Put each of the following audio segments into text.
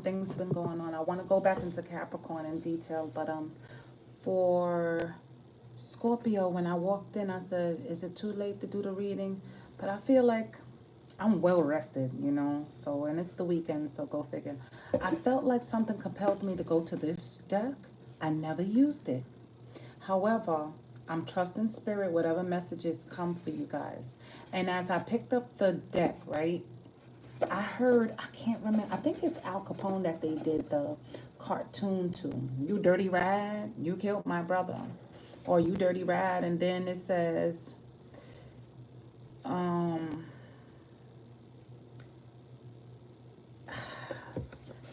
things have been going on. I want to go back into Capricorn in detail, but for Scorpio, when I walked in, I said, is it too late to do the reading? But I feel like I'm well rested, you know, so, and it's the weekend, so go figure. I felt like something compelled me to go to this deck. I never used it. However, I'm trusting spirit, whatever messages come for you guys. And as I picked up the deck, right, I heard, I can't remember, I think it's Al Capone that they did the cartoon to. You dirty rat, you killed my brother. Or you dirty rat, and then it says,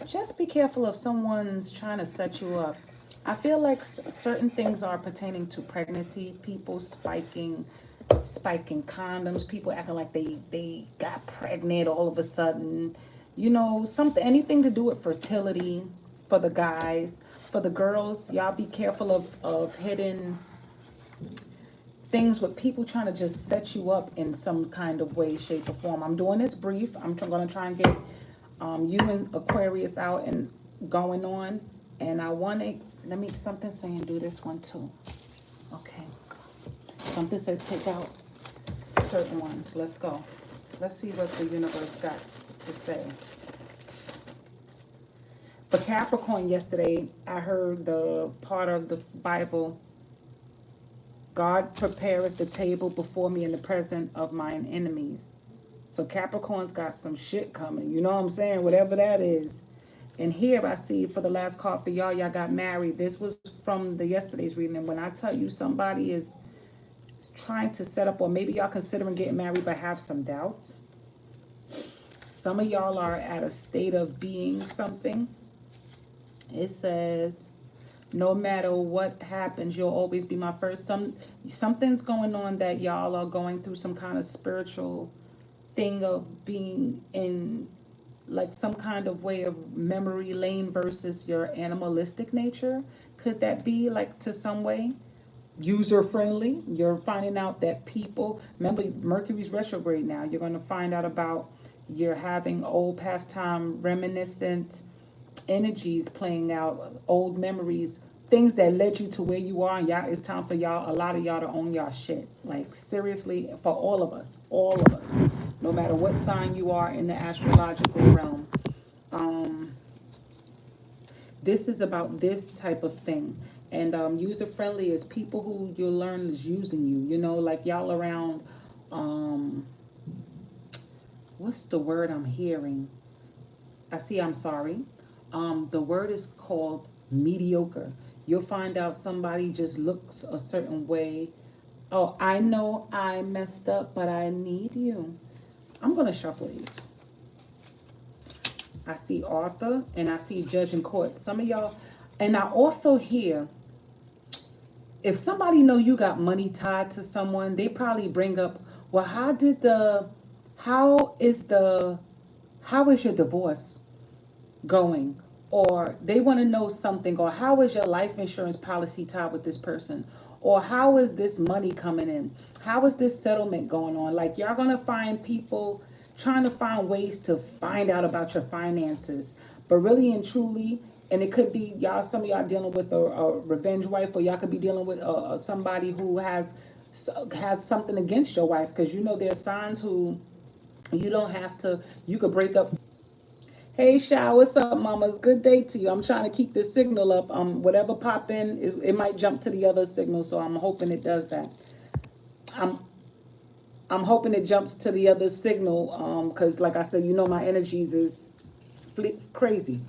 just be careful if someone's trying to set you up. I feel like certain things are pertaining to pregnancy, people spiking condoms, people acting like they got pregnant all of a sudden, you know, something, anything to do with fertility for the guys. For the girls, y'all be careful of hidden things with people trying to just set you up in some kind of way, shape, or form. I'm doing this brief. I'm going to try and get you and Aquarius out and going on. And I want to, let me, something saying do this one too. Okay. Something said take out certain ones. Let's go. Let's see what the universe got to say. For Capricorn yesterday, I heard the part of the Bible, God prepareth the table before me in the presence of mine enemies. So Capricorn's got some shit coming. You know what I'm saying? Whatever that is. And here I see for the last card for y'all got married. This was from the yesterday's reading. And when I tell you somebody is trying to set up, or maybe y'all considering getting married but have some doubts. Some of y'all are at a state of being something. It says, no matter what happens, you'll always be my first. Something's going on that y'all are going through some kind of spiritual thing of being in like some kind of way of memory lane versus your animalistic nature. Could that be like to some way user friendly? You're finding out that people, remember Mercury's retrograde now, you're going to find out about you're having old pastime reminiscent energies playing out, old memories, things that led you to where you are. And y'all, it's time for y'all, a lot of y'all to own y'all shit. Like seriously, for all of us, no matter what sign you are in the astrological realm. This is about this type of thing. And user friendly is people who you'll learn is using you, you know, like y'all around, what's the word I'm hearing? I'm sorry. The word is called mediocre. You'll find out somebody just looks a certain way. Oh, I know I messed up, but I need you. I'm going to shuffle these. I see author and I see judge in court. Some of y'all, and I also hear, if somebody know you got money tied to someone, they probably bring up, well, how is your divorce going? Or they want to know something, or how is your life insurance policy tied with this person? Or how is this money coming in? How is this settlement going on? Like y'all gonna find people trying to find ways to find out about your finances. But really and truly, and it could be y'all, some of y'all dealing with a revenge wife, or y'all could be dealing with somebody who has something against your wife, because you know there's signs who you don't have to, you could break up. Hey, Sha, what's up, mamas? Good day to you. I'm trying to keep this signal up. Whatever pop in, it might jump to the other signal, so I'm hoping it does that. I'm hoping it jumps to the other signal, because like I said, you know my energies is crazy.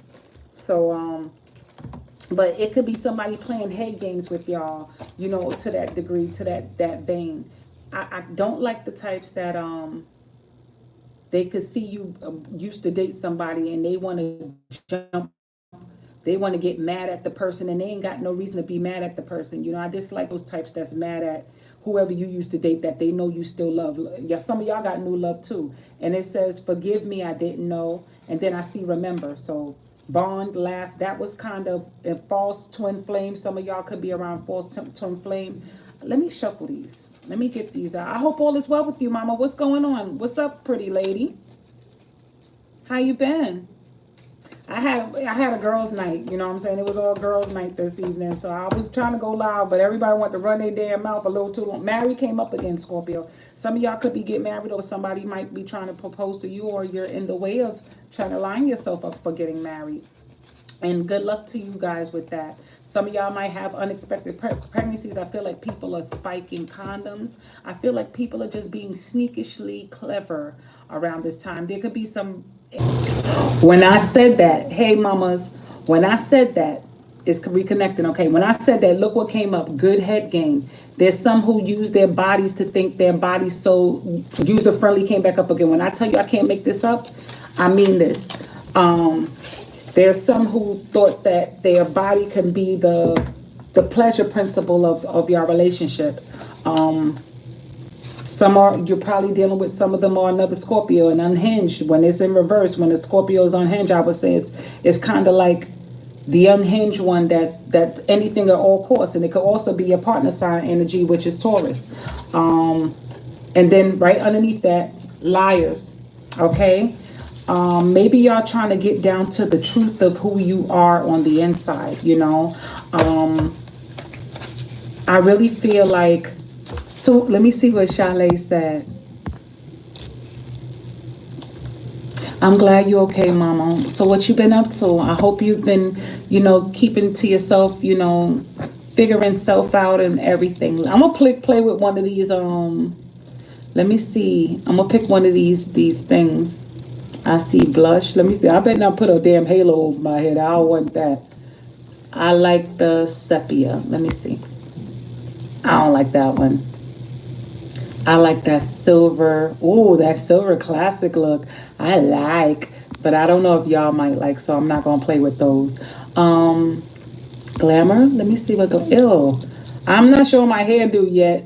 So, but it could be somebody playing head games with y'all, you know, to that degree, to that vein. I don't like the types that they could see you used to date somebody and they want to jump, they want to get mad at the person, and they ain't got no reason to be mad at the person. You know, I dislike those types that's mad at whoever you used to date that they know you still love. Yeah, some of y'all got new love too. And it says, forgive me, I didn't know. And then I see remember. So bond, laugh, that was kind of a false twin flame. Some of y'all could be around false twin flame. Let me shuffle these. Let me get these out. I hope all is well with you, mama. What's going on? What's up, pretty lady? How you been? I had a girls' night, you know what I'm saying? It was all girls' night this evening. So I was trying to go loud, but everybody wanted to run their damn mouth a little too long. Mary came up again, Scorpio. Some of y'all could be getting married, or somebody might be trying to propose to you, or you're in the way of trying to line yourself up for getting married. And good luck to you guys with that. Some of y'all might have unexpected pregnancies. I feel like people are spiking condoms. I feel like people are just being sneakishly clever around this time. There could be some. When I said that, hey mamas, when I said that, it's reconnecting, okay? When I said that, look what came up, good head game. There's some who use their bodies to think their body's so user-friendly, came back up again. When I tell you I can't make this up, I mean this. There's some who thought that their body can be the pleasure principle of your relationship. Some are, you're probably dealing with, some of them are another Scorpio and unhinged. When it's in reverse, when the Scorpio is unhinged, I would say it's kind of like the unhinged one, that anything at all costs. And it could also be your partner sign energy, which is Taurus. And then right underneath that, liars. Okay. Maybe y'all trying to get down to the truth of who you are on the inside, you know. I really feel like, so let me see what Chalet said. I'm glad you're okay, Mama. So what you been up to? I hope you've been, you know, keeping to yourself, you know, figuring self out and everything. I'm gonna play with one of these. Let me see. I'm gonna pick one of these things. I see blush. Let me see. I better not put a damn halo over my head. I don't want that. I like the sepia. Let me see. I don't like that one. I like that silver. Ooh, that silver classic look. I like, but I don't know if y'all might like, so I'm not gonna play with those. Glamour. Let me see what the ew. I'm not showing my hairdo yet.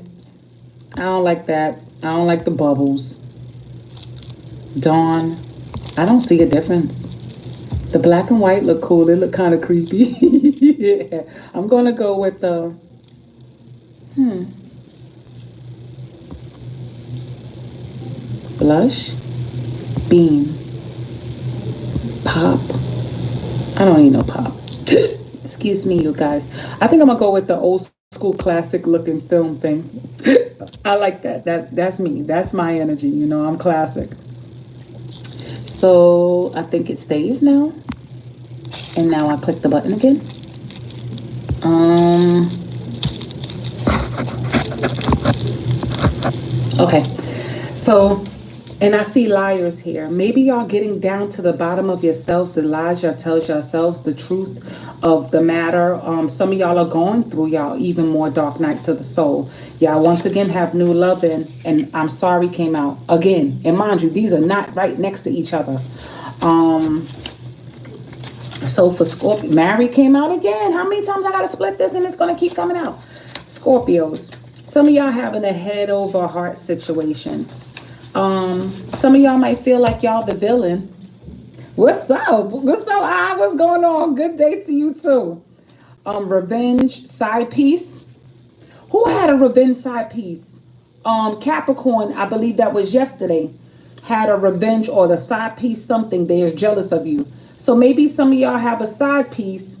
I don't like that. I don't like the bubbles. Dawn. I don't see a difference. The black and white look cool. They look kind of creepy. Yeah. I'm gonna go with the blush, beam, pop. I don't need no pop. Excuse me, you guys. I think I'm gonna go with the old school classic looking film thing. I like that. That's me. That's my energy. You know, I'm classic. So I think it stays now. And now I click the button again. Okay. So, and I see liars here. Maybe y'all getting down to the bottom of yourselves, the lies y'all tells yourselves, the truth of the matter. Some of y'all are going through y'all even more dark nights of the soul. Y'all once again have new love in, and I'm sorry came out again. And mind you, these are not right next to each other. So for Scorpio, Mary came out again. How many times I gotta split this and it's gonna keep coming out? Scorpios. Some of y'all having a head over heart situation. Some of y'all might feel like y'all the villain. What's up? What's up? Ah, what's going on? Good day to you too. Revenge side piece. Who had a revenge side piece? Capricorn, I believe that was yesterday, had a revenge or the side piece something. They're jealous of you. So maybe some of y'all have a side piece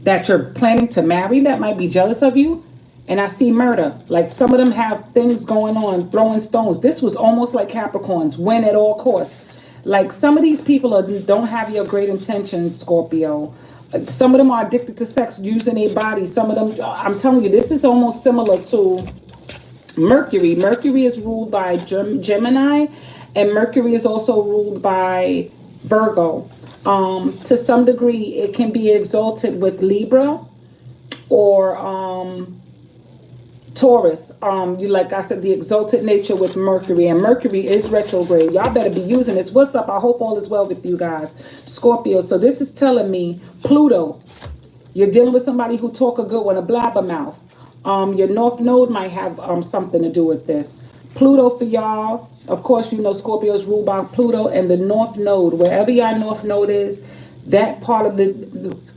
that you're planning to marry that might be jealous of you. And I see murder. Like some of them have things going on, throwing stones. This was almost like Capricorns, win at all costs. Like some of these people don't have your great intentions, Scorpio. Some of them are addicted to sex, using their body. Some of them, I'm telling you, this is almost similar to Mercury. Mercury is ruled by Gemini, and Mercury is also ruled by Virgo. To some degree, it can be exalted with Libra or Taurus. You, like I said, the exalted nature with Mercury, and Mercury is retrograde. Y'all better be using this. What's up? I hope all is well with you guys, Scorpio. So this is telling me Pluto. You're dealing with somebody who talk a good one, a blabbermouth. Your North Node might have something to do with this. Pluto for y'all. Of course, you know Scorpio is ruled by Pluto and the North Node. Wherever your North Node is, that part of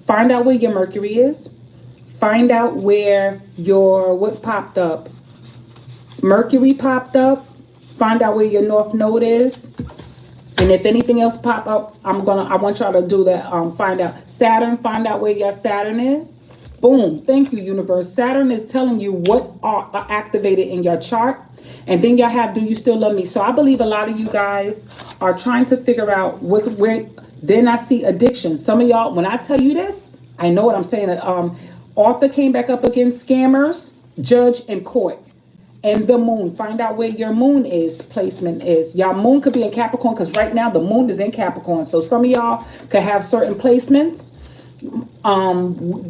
find out where your Mercury is. Find out where your, what popped up? Mercury popped up. Find out where your North Node is. And if anything else pop up, I want y'all to do that. Find out Saturn. Find out where your Saturn is. Boom. Thank you, universe. Saturn is telling you what are activated in your chart. And then y'all have, do you still love me? So I believe a lot of you guys are trying to figure out what's where. Then I see addiction. Some of y'all, when I tell you this, I know what I'm saying. Author came back up against scammers, judge, and court. And the moon, find out where your moon is, placement is. Y'all moon could be in Capricorn, because right now the moon is in Capricorn. So some of y'all could have certain placements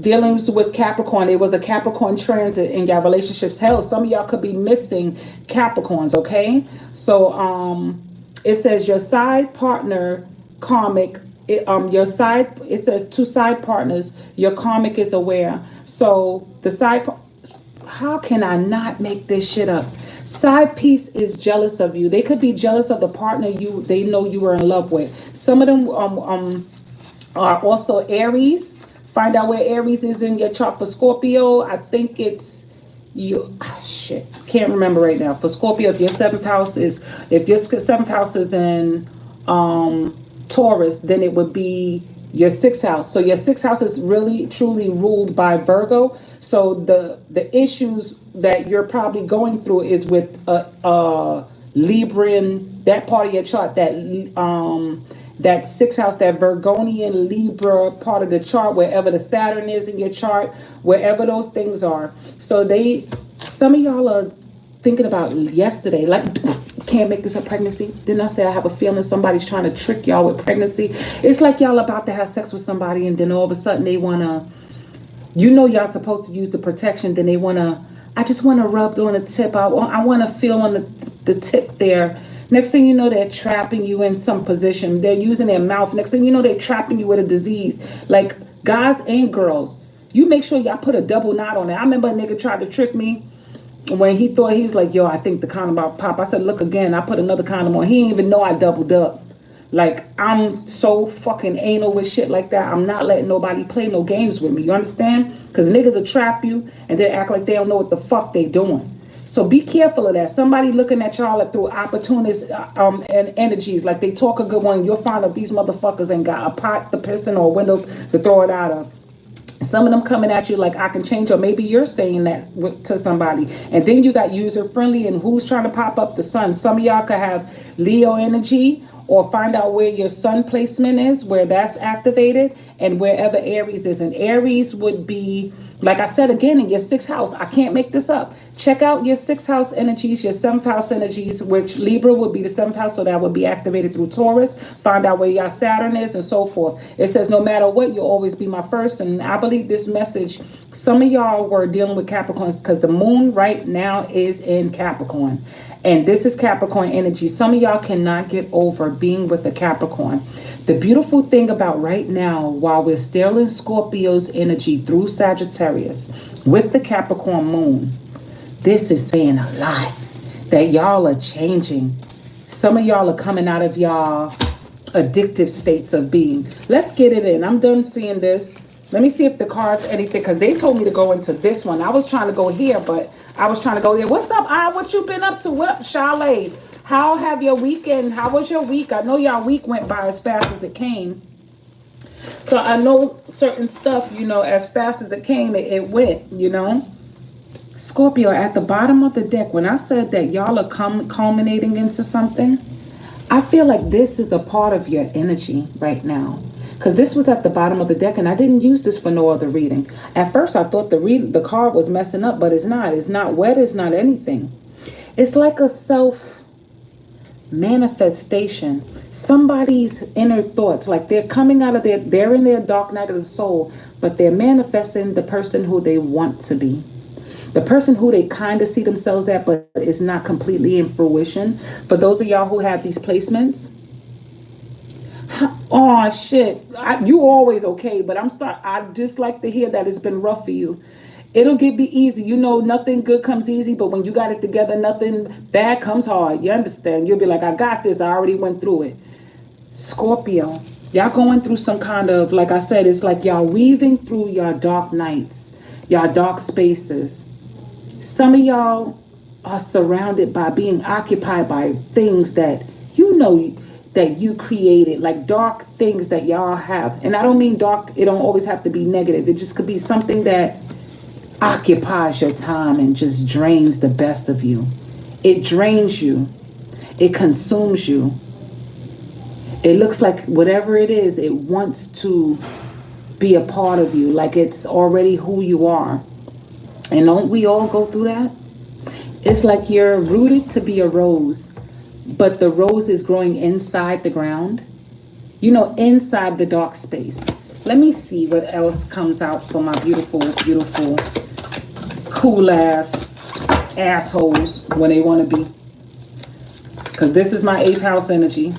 dealing with Capricorn. It was a Capricorn transit in your relationships. Hell, some of y'all could be missing Capricorns, okay? So it says your side partner karmic, it says two side partners, your karmic is aware. So the side, how can I not make this shit up? Side piece is jealous of you. They could be jealous of the partner they know you were in love with. Some of them are also Aries. Find out where Aries is in your chart for Scorpio. I think it's you. Shit, can't remember right now. For Scorpio, if your seventh house is in Taurus, then it would be your sixth house. So your sixth house is really truly ruled by Virgo. So the issues that you're probably going through is with Libran, that part of your chart, that sixth house, that Virgonian Libra part of the chart, wherever the Saturn is in your chart, wherever those things are. So some of y'all are thinking about yesterday, like, can't make this a pregnancy. Didn't I say I have a feeling somebody's trying to trick y'all with pregnancy? It's like y'all about to have sex with somebody, and then all of a sudden they want to, y'all supposed to use the protection, then they want to, I just want to rub on the tip. I want to feel on the tip there. Next thing you know, they're trapping you in some position. They're using their mouth. Next thing you know, they're trapping you with a disease. Like, guys and girls, you make sure y'all put a double knot on it. I remember a nigga tried to trick me when he thought, he was like, yo, I think the condom about pop. I said, look again. I put another condom on. He didn't even know I doubled up. Like, I'm so fucking anal with shit like that. I'm not letting nobody play no games with me. You understand? Because niggas will trap you and they act like they don't know what the fuck they doing. So be careful of that. Somebody looking at y'all through opportunist and energies, like they talk a good one, you'll find out these motherfuckers ain't got a pot to piss in or a window to throw it out of. Some of them coming at you like, I can change, or maybe you're saying that to somebody. And then you got user friendly, and who's trying to pop up the sun. Some of y'all could have Leo energy, or find out where your sun placement is, where that's activated, and wherever Aries is. And Aries would be, like I said again, in your sixth house. I can't make this up. Check out your sixth house energies, your seventh house energies, which Libra would be the seventh house, so that would be activated through Taurus. Find out where your Saturn is and so forth. It says, no matter what, you'll always be my first. And I believe this message, some of y'all were dealing with Capricorns because the moon right now is in Capricorn. And this is Capricorn energy. Some of y'all cannot get over being with a Capricorn. The beautiful thing about right now, while we're still in Scorpio's energy through Sagittarius with the Capricorn moon, this is saying a lot that y'all are changing. Some of y'all are coming out of y'all addictive states of being. Let's get it in. I'm done seeing this. Let me see if the cards anything, because they told me to go into this one. I was trying to go here, but I was trying to go there. What's up, what you been up to? What up, Charlotte? How have your weekend? How was your week? I know y'all week went by as fast as it came. So I know certain stuff, as fast as it came, it went, Scorpio, at the bottom of the deck, when I said that y'all are culminating into something, I feel like this is a part of your energy right now. Because this was at the bottom of the deck, and I didn't use this for no other reading. At first, I thought the card was messing up, but it's not. It's not wet. It's not anything. It's like a self-manifestation. Somebody's inner thoughts, like they're coming out of they're in their dark night of the soul, but they're manifesting the person who they want to be. The person who they kind of see themselves at, but is not completely in fruition. For those of y'all who have these placements, oh shit, you always okay, but I'm sorry, I just like to hear that it's been rough for you. It'll be easy. Nothing good comes easy, but when you got it together, nothing bad comes hard. You understand? You'll be like, I got this. I already went through it. Scorpio, y'all going through some kind of, like I said, it's like y'all weaving through your dark nights, your dark spaces. Some of y'all are surrounded by being occupied by things that that you created, like dark things that y'all have. And I don't mean dark, it don't always have to be negative. It just could be something that occupies your time and just drains the best of you. It drains you. It consumes you. It looks like whatever it is, it wants to be a part of you, like it's already who you are. And don't we all go through that? It's like you're rooted to be a rose, but the rose is growing inside the ground, you know, inside the dark space. Let me see what else comes out for my beautiful, beautiful, cool ass assholes when they want to be. Because this is my 8th house energy.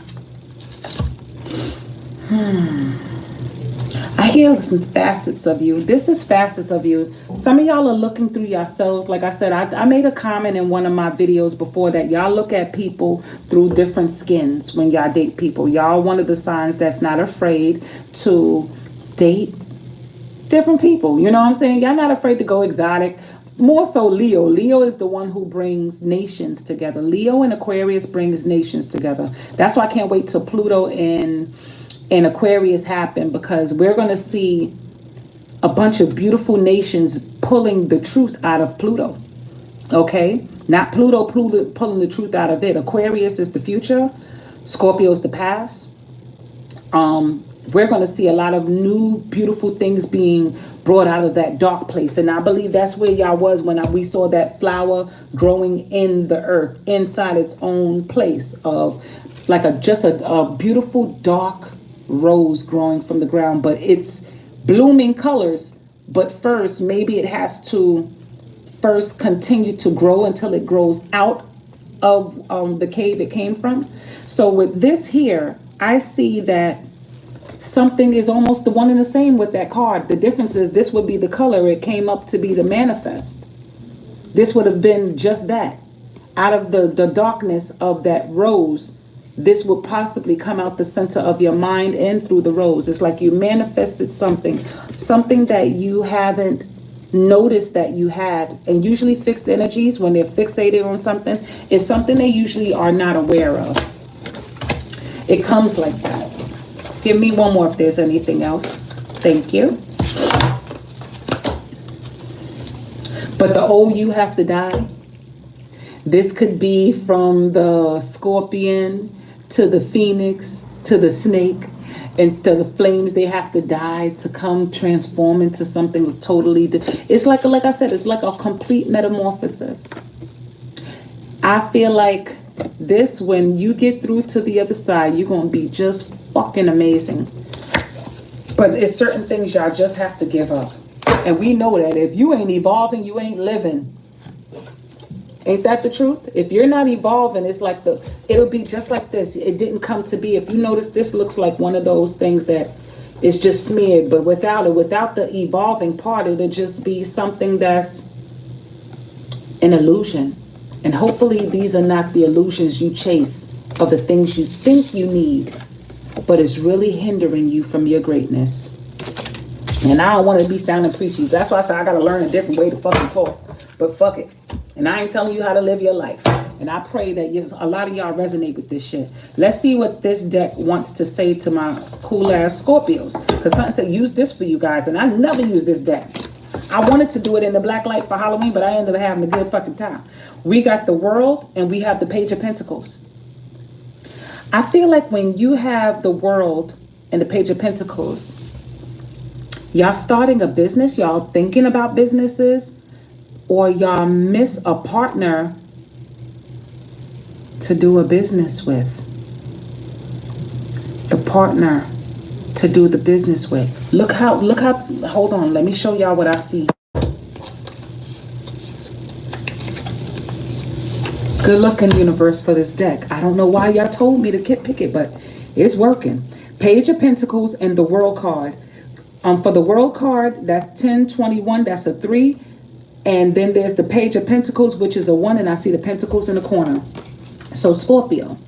I hear some facets of you. This is facets of you. Some of y'all are looking through yourselves. Like I said, I made a comment in one of my videos before that y'all look at people through different skins when y'all date people. Y'all one of the signs that's not afraid to date different people. You know what I'm saying? Y'all not afraid to go exotic. More so Leo. Leo is the one who brings nations together. Leo and Aquarius brings nations together. That's why I can't wait till Pluto and Aquarius happen, because we're going to see a bunch of beautiful nations pulling the truth out of Pluto. Okay? Not Pluto pulling the truth out of it. Aquarius is the future. Scorpio is the past. We're going to see a lot of new, beautiful things being brought out of that dark place. And I believe that's where y'all was when we saw that flower growing in the earth, inside its own place of like just a beautiful dark rose growing from the ground, but it's blooming colors. But first, maybe it has to first continue to grow until it grows out of the cave it came from. So with this here, I see that something is almost the one and the same with that card. The difference is this would be the color it came up to be the manifest. This would have been just that. Out of the darkness of that rose, this would possibly come out the center of your mind and through the rose. It's like you manifested something that you haven't noticed that you had. And usually fixed energies, when they're fixated on something, is something they usually are not aware of. It comes like that. Give me one more if there's anything else. Thank you. But the old you have to die. This could be from the scorpion to the phoenix to the snake and to the flames. They have to die to come transform into something totally different. It's like I said, it's like a complete metamorphosis. I feel like this, when you get through to the other side, you're going to be just fucking amazing. But it's certain things y'all just have to give up. And we know that if you ain't evolving, you ain't living. Ain't that the truth? If you're not evolving, it's like it'll be just like this. It didn't come to be. If you notice, this looks like one of those things that is just smeared, but without the evolving part, it'll just be something that's an illusion. And hopefully these are not the illusions you chase of the things you think you need, but it's really hindering you from your greatness. And I don't want to be sounding preachy. That's why I said I got to learn a different way to fucking talk. But fuck it. And I ain't telling you how to live your life. And I pray that a lot of y'all resonate with this shit. Let's see what this deck wants to say to my cool ass Scorpios. Because something said use this for you guys. And I never use this deck. I wanted to do it in the black light for Halloween, but I ended up having a good fucking time. We got the World and we have the Page of Pentacles. I feel like when you have the World and the Page of Pentacles, y'all starting a business, y'all thinking about businesses, or y'all miss a partner to do a business with. The partner to do the business with. Look how, hold on, let me show y'all what I see. Good looking, universe, for this deck. I don't know why y'all told me to pick it, but it's working. Page of Pentacles and the World card. For the World card, that's 1021, that's a 3. And then there's the Page of Pentacles, which is a 1, and I see the Pentacles in the corner. So Scorpio,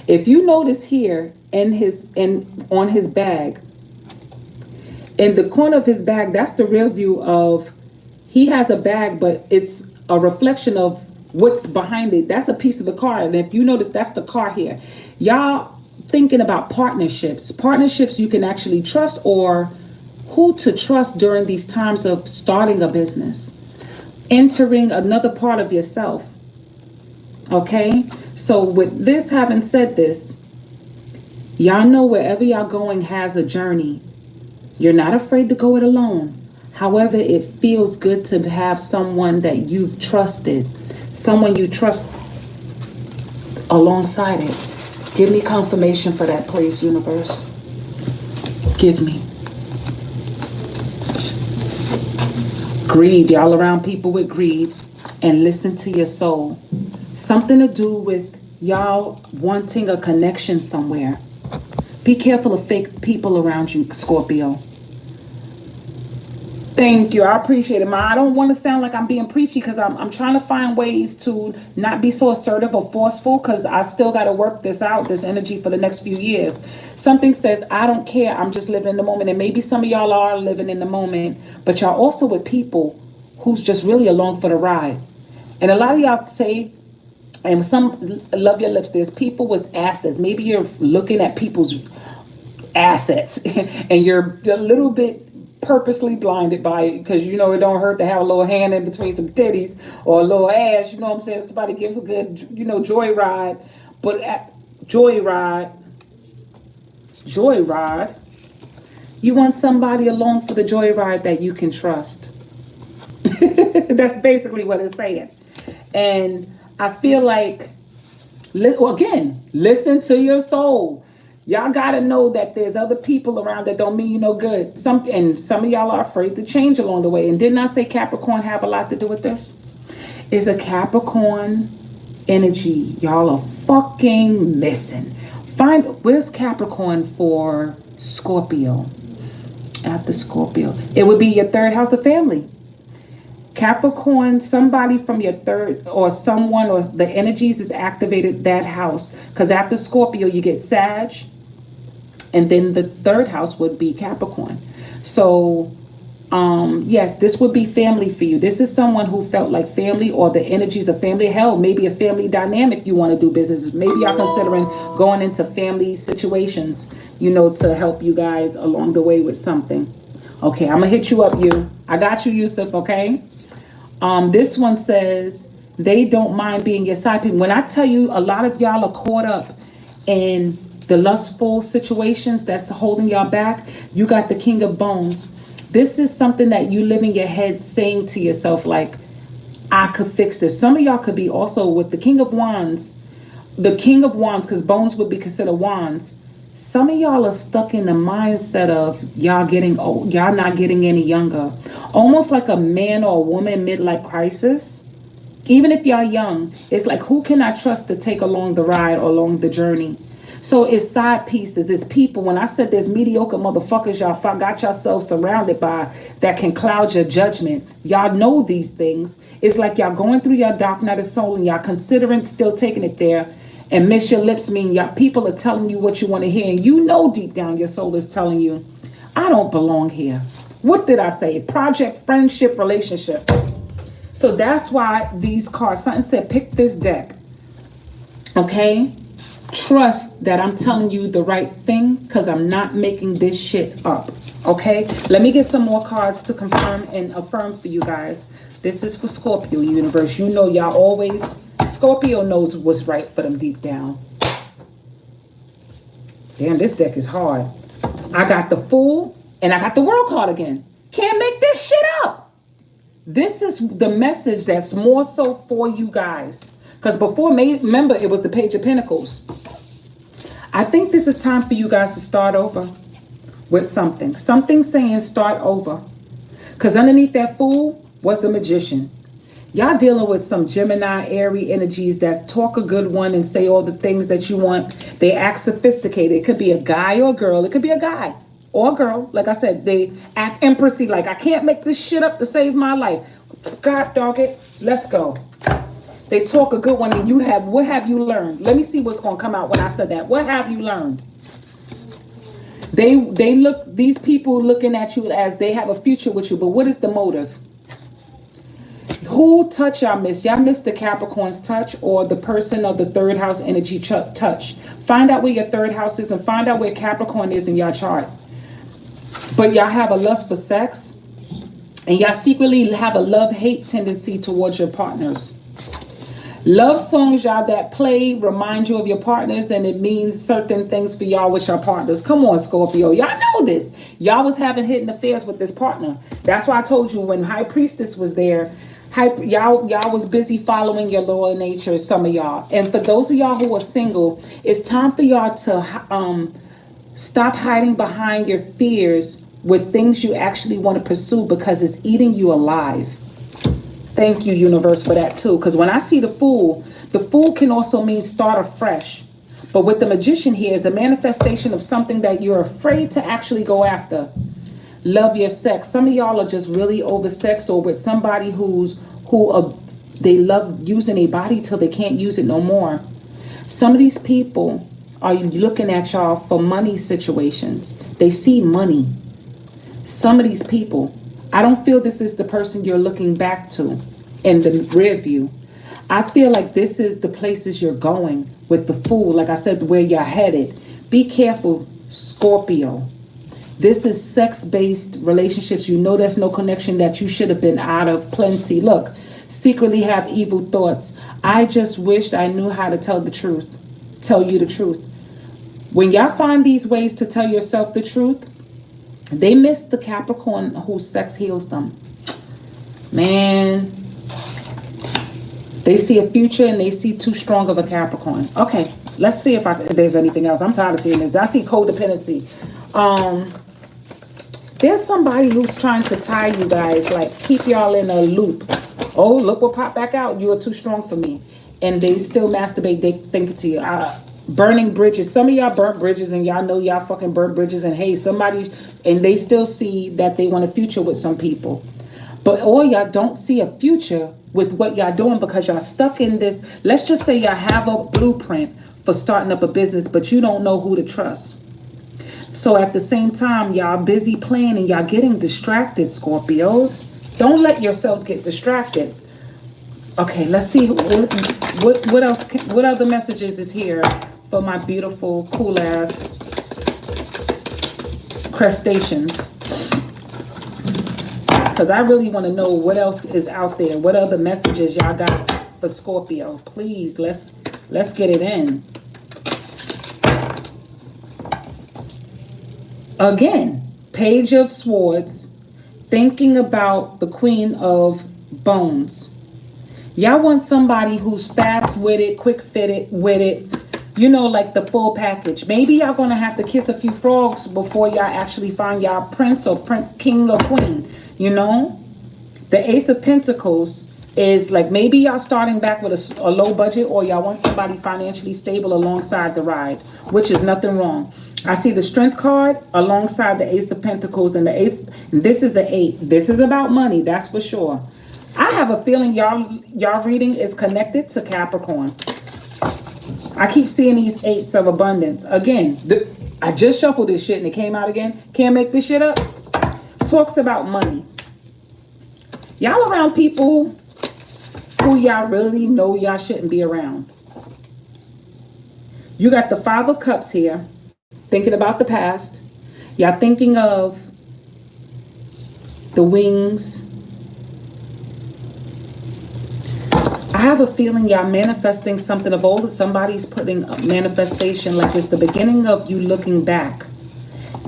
if you notice here on his bag, in the corner of his bag, that's the real view of, he has a bag, but it's a reflection of what's behind it. That's a piece of the car. And if you notice, that's the car here. Y'all thinking about partnerships. Partnerships you can actually trust, or who to trust during these times of starting a business, entering another part of yourself. Okay? So with this, having said this, y'all know wherever y'all going has a journey. You're not afraid to go it alone. However, it feels good to have someone that you've trusted, someone you trust alongside it. Give me confirmation for that, please, universe. Give me. Greed. Y'all around people with greed, and listen to your soul. Something to do with y'all wanting a connection somewhere. Be careful of fake people around you, Scorpio. Thank you. I appreciate it, Ma. I don't want to sound like I'm being preachy because I'm trying to find ways to not be so assertive or forceful, because I still got to work this out, this energy, for the next few years. Something says, I don't care. I'm just living in the moment. And maybe some of y'all are living in the moment, but y'all also with people who's just really along for the ride. And a lot of y'all say, and some love your lips, there's people with assets. Maybe you're looking at people's assets and you're a little bit purposely blinded by it, because you know it don't hurt to have a little hand in between some titties or a little ass, you know what I'm saying? Somebody give a good, joyride. But at joyride, you want somebody along for the joyride that you can trust. That's basically what it's saying. And I feel like, again, listen to your soul. Y'all gotta know that there's other people around that don't mean you no good. Some of y'all are afraid to change along the way. And didn't I say Capricorn have a lot to do with this? It's a Capricorn energy y'all are fucking missing. Where's Capricorn for Scorpio? After Scorpio, it would be your third house of family. Capricorn, somebody from your third, or someone, or the energies is activated that house. Because after Scorpio, you get Sag, and then the third house would be Capricorn. So, yes, this would be family for you. This is someone who felt like family, or the energies of family. Hell, maybe a family dynamic you want to do business. Maybe y'all considering going into family situations, to help you guys along the way with something. Okay, I'm going to hit you up, you. I got you, Yusuf, okay? This one says, they don't mind being your side people. When I tell you, a lot of y'all are caught up in the lustful situations that's holding y'all back. You got the King of Bones. This is something that you live in your head saying to yourself, like, I could fix this. Some of y'all could be also with the King of Wands. The King of Wands, because Bones would be considered wands. Some of y'all are stuck in the mindset of y'all getting old, y'all not getting any younger. Almost like a man or a woman midlife crisis. Even if y'all young, it's like, who can I trust to take along the ride or along the journey? So it's side pieces, it's people. When I said there's mediocre motherfuckers y'all got yourselves surrounded by that can cloud your judgment. Y'all know these things. It's like y'all going through your dark night of soul and y'all considering still taking it there. And miss your lips mean y'all people are telling you what you want to hear. And you know deep down your soul is telling you, I don't belong here. What did I say? Project, friendship, relationship. So that's why these cards, something said, pick this deck. Okay? Trust that I'm telling you the right thing, because I'm not making this shit up. Okay? Let me get some more cards to confirm and affirm for you guys. This is for Scorpio universe. You know y'all always, Scorpio knows what's right for them deep down. Damn, this deck is hard. I got the Fool and I got the World card again. Can't make this shit up. This is the message that's more so for you guys. Because before, remember, it was the Page of Pentacles. I think this is time for you guys to start over with something. Something saying start over. Because underneath that Fool was the Magician. Y'all dealing with some Gemini, Aries energies that talk a good one and say all the things that you want. They act sophisticated. It could be a guy or a girl. It could be a guy or a girl. Like I said, they act empressy, like, I can't make this shit up to save my life. God dog it. Let's go. They talk a good one, and what have you learned? Let me see what's going to come out when I said that. What have you learned? These people looking at you as they have a future with you, but what is the motive? Who touch y'all miss? Y'all miss the Capricorn's touch or the person of the third house energy touch. Find out where your third house is and find out where Capricorn is in your chart. But y'all have a lust for sex and y'all secretly have a love-hate tendency towards your partners. Love songs y'all that play remind you of your partners, and it means certain things for y'all with your partners. Come on, Scorpio. Y'all know this. Y'all was having hidden affairs with this partner. That's why I told you when High Priestess was there, y'all was busy following your lower nature, some of y'all. And for those of y'all who are single, it's time for y'all to stop hiding behind your fears with things you actually want to pursue, because it's eating you alive. Thank you, universe, for that too. Because when I see the fool can also mean start afresh. But with the magician here is a manifestation of something that you're afraid to actually go after. Love your sex. Some of y'all are just really oversexed, or with somebody they love using a body till they can't use it no more. Some of these people are looking at y'all for money situations. They see money. Some of these people, I don't feel this is the person you're looking back to in the rear view. I feel like this is the places you're going with the fool. Like I said, where you're headed. Be careful, Scorpio. This is sex-based relationships. You know there's no connection, that you should have been out of plenty. Look, secretly have evil thoughts. I just wished I knew how to tell the truth. Tell you the truth. When y'all find these ways to tell yourself the truth, they miss the Capricorn whose sex heals them. Man, they see a future and they see too strong of a Capricorn. Okay, let's see if there's anything else. I'm tired of seeing this. I see codependency. There's somebody who's trying to tie you guys, like keep y'all in a loop. Oh, look what popped back out. You are too strong for me. And they still masturbate. They think it to you. Burning bridges. Some of y'all burnt bridges and y'all know y'all fucking burnt bridges, and hey, and they still see that they want a future with some people. But or y'all don't see a future with what y'all doing because y'all stuck in this. Let's just say y'all have a blueprint for starting up a business, but you don't know who to trust. So at the same time, y'all busy planning, y'all getting distracted, Scorpios. Don't let yourselves get distracted. Okay, let's see what else. What other messages is here for my beautiful, cool ass crustaceans? Because I really want to know what else is out there. What other messages y'all got for Scorpio? Please, let's get it in. Again, Page of Swords, thinking about the Queen of Bones. Y'all want somebody who's fast with it, quick fitted with it, you know, like the full package. Maybe y'all gonna have to kiss a few frogs before y'all actually find y'all prince or king or queen, you know? The Ace of Pentacles is like maybe y'all starting back with a low budget, or y'all want somebody financially stable alongside the ride, which is nothing wrong. I see the Strength card alongside the Ace of Pentacles, and the Ace, and this is an 8. This is about money, that's for sure. I have a feeling y'all reading is connected to Capricorn. I keep seeing these 8s of abundance. Again, I just shuffled this shit and it came out again. Can't make this shit up. Talks about money. Y'all around people who y'all really know y'all shouldn't be around. You got the 5 of Cups here. Thinking about the past. Y'all thinking of the wings. I have a feeling y'all manifesting something of old. Somebody's putting a manifestation like it's the beginning of you looking back.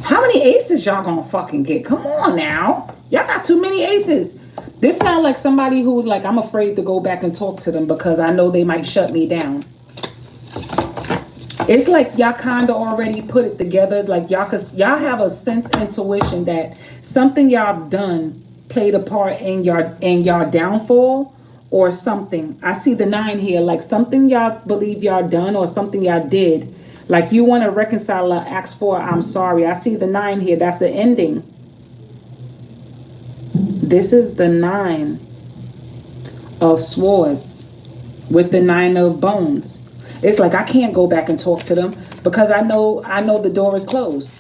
How many aces y'all gonna fucking get? Come on now. Y'all got too many aces. This sounds like somebody who's like, I'm afraid to go back and talk to them because I know they might shut me down. It's like y'all kind of already put it together. Like y'all have a sense intuition that something y'all done played a part in your downfall or something. I see the 9 here, like something y'all believe y'all done or something y'all did. Like you want to reconcile or ask for I'm sorry. I see the 9 here. That's the ending. This is the 9 of Swords with the 9 of Bones. It's like I can't go back and talk to them because I know the door is closed.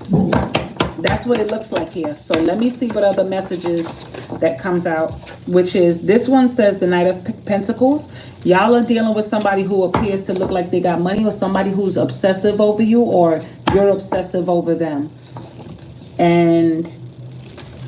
That's what it looks like here. So let me see what other messages that comes out, which is, this one says the Knight of Pentacles. Y'all are dealing with somebody who appears to look like they got money, or somebody who's obsessive over you, or you're obsessive over them. And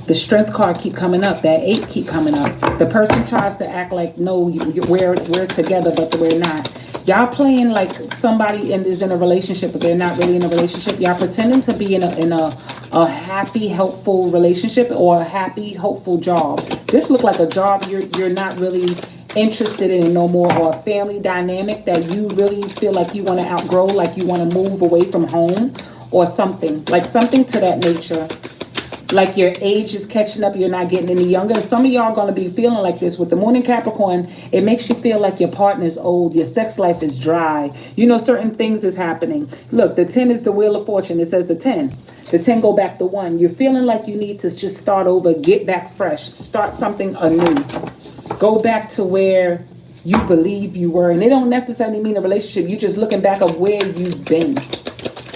the Strength card keep coming up. That 8 keep coming up. The person tries to act like, no, we're together, but we're not. Y'all playing like somebody is in a relationship, but they're not really in a relationship. Y'all pretending to be in a happy, helpful relationship, or a happy, hopeful job. This look like a job you're not really interested in no more, or a family dynamic that you really feel like you want to outgrow, like you want to move away from home, or something. Like something to that nature. Like your age is catching up, you're not getting any younger. Some of y'all are going to be feeling like this with the moon in Capricorn. It makes you feel like your partner's old, your sex life is dry. You know, certain things is happening. Look, the 10 is the Wheel of Fortune. It says the 10. The 10 go back to 1. You're feeling like you need to just start over, get back fresh, start something anew. Go back to where you believe you were. And it don't necessarily mean a relationship. You're just looking back of where you've been.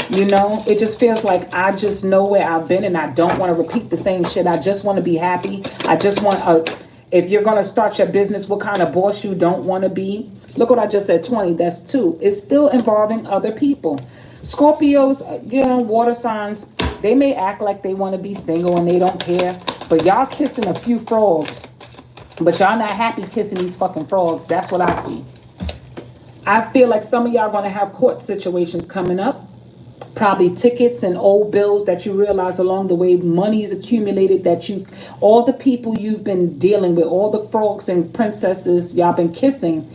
You know, it just feels like I just know where I've been, and I don't want to repeat the same shit. I just want to be happy. I just want if you're going to start your business, what kind of boss you don't want to be. Look what I just said, 20, that's 2. It's still involving other people. Scorpios, you know, water signs, they may act like they want to be single and they don't care. But y'all kissing a few frogs. But y'all not happy kissing these fucking frogs. That's what I see. I feel like some of y'all going to have court situations coming up. Probably tickets and old bills that you realize along the way, money's accumulated that all the people you've been dealing with, all the frogs and princesses y'all been kissing,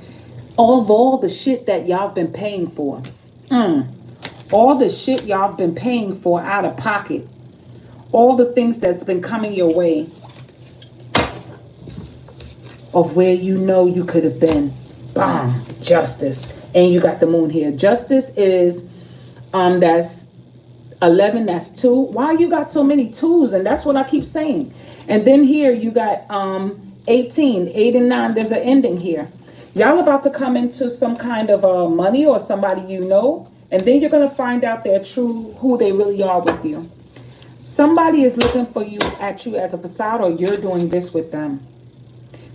all the shit that y'all been paying for. All the shit y'all been paying for out of pocket. All the things that's been coming your way of where you know you could have been. Bam, justice. And you got the moon here. Justice is that's 11, that's 2. Why you got so many 2s? And that's what I keep saying. And then here you got 18, 8 and 9. There's an ending here. Y'all about to come into some kind of money or somebody you know, and then you're going to find out their true, who they really are with you. Somebody is looking for you at you as a facade, or you're doing this with them.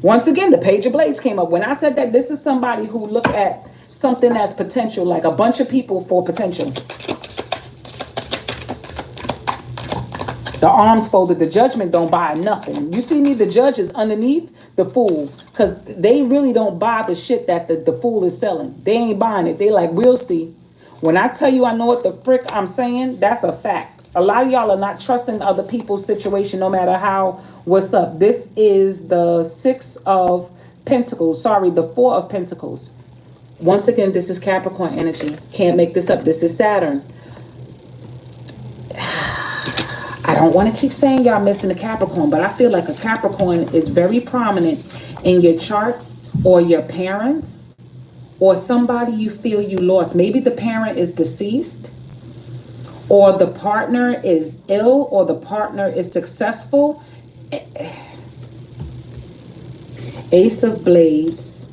Once again, the Page of Blades came up. When I said that this is somebody who look at something as potential, like a bunch of people for potential. The arms folded, the Judgment don't buy nothing. You see me, the Judge is underneath the Fool, because they really don't buy the shit that the Fool is selling. They ain't buying it. They like, we'll see. When I tell you I know what the frick I'm saying, that's a fact. A lot of y'all are not trusting other people's situation, no matter how, what's up. This is the 6 of Pentacles. Sorry, the 4 of Pentacles. Once again, this is Capricorn energy. Can't make this up. This is Saturn. I don't want to keep saying y'all missing a Capricorn, but I feel like a Capricorn is very prominent in your chart, or your parents, or somebody you feel you lost. Maybe the parent is deceased, or the partner is ill, or the partner is successful. Ace of Blades.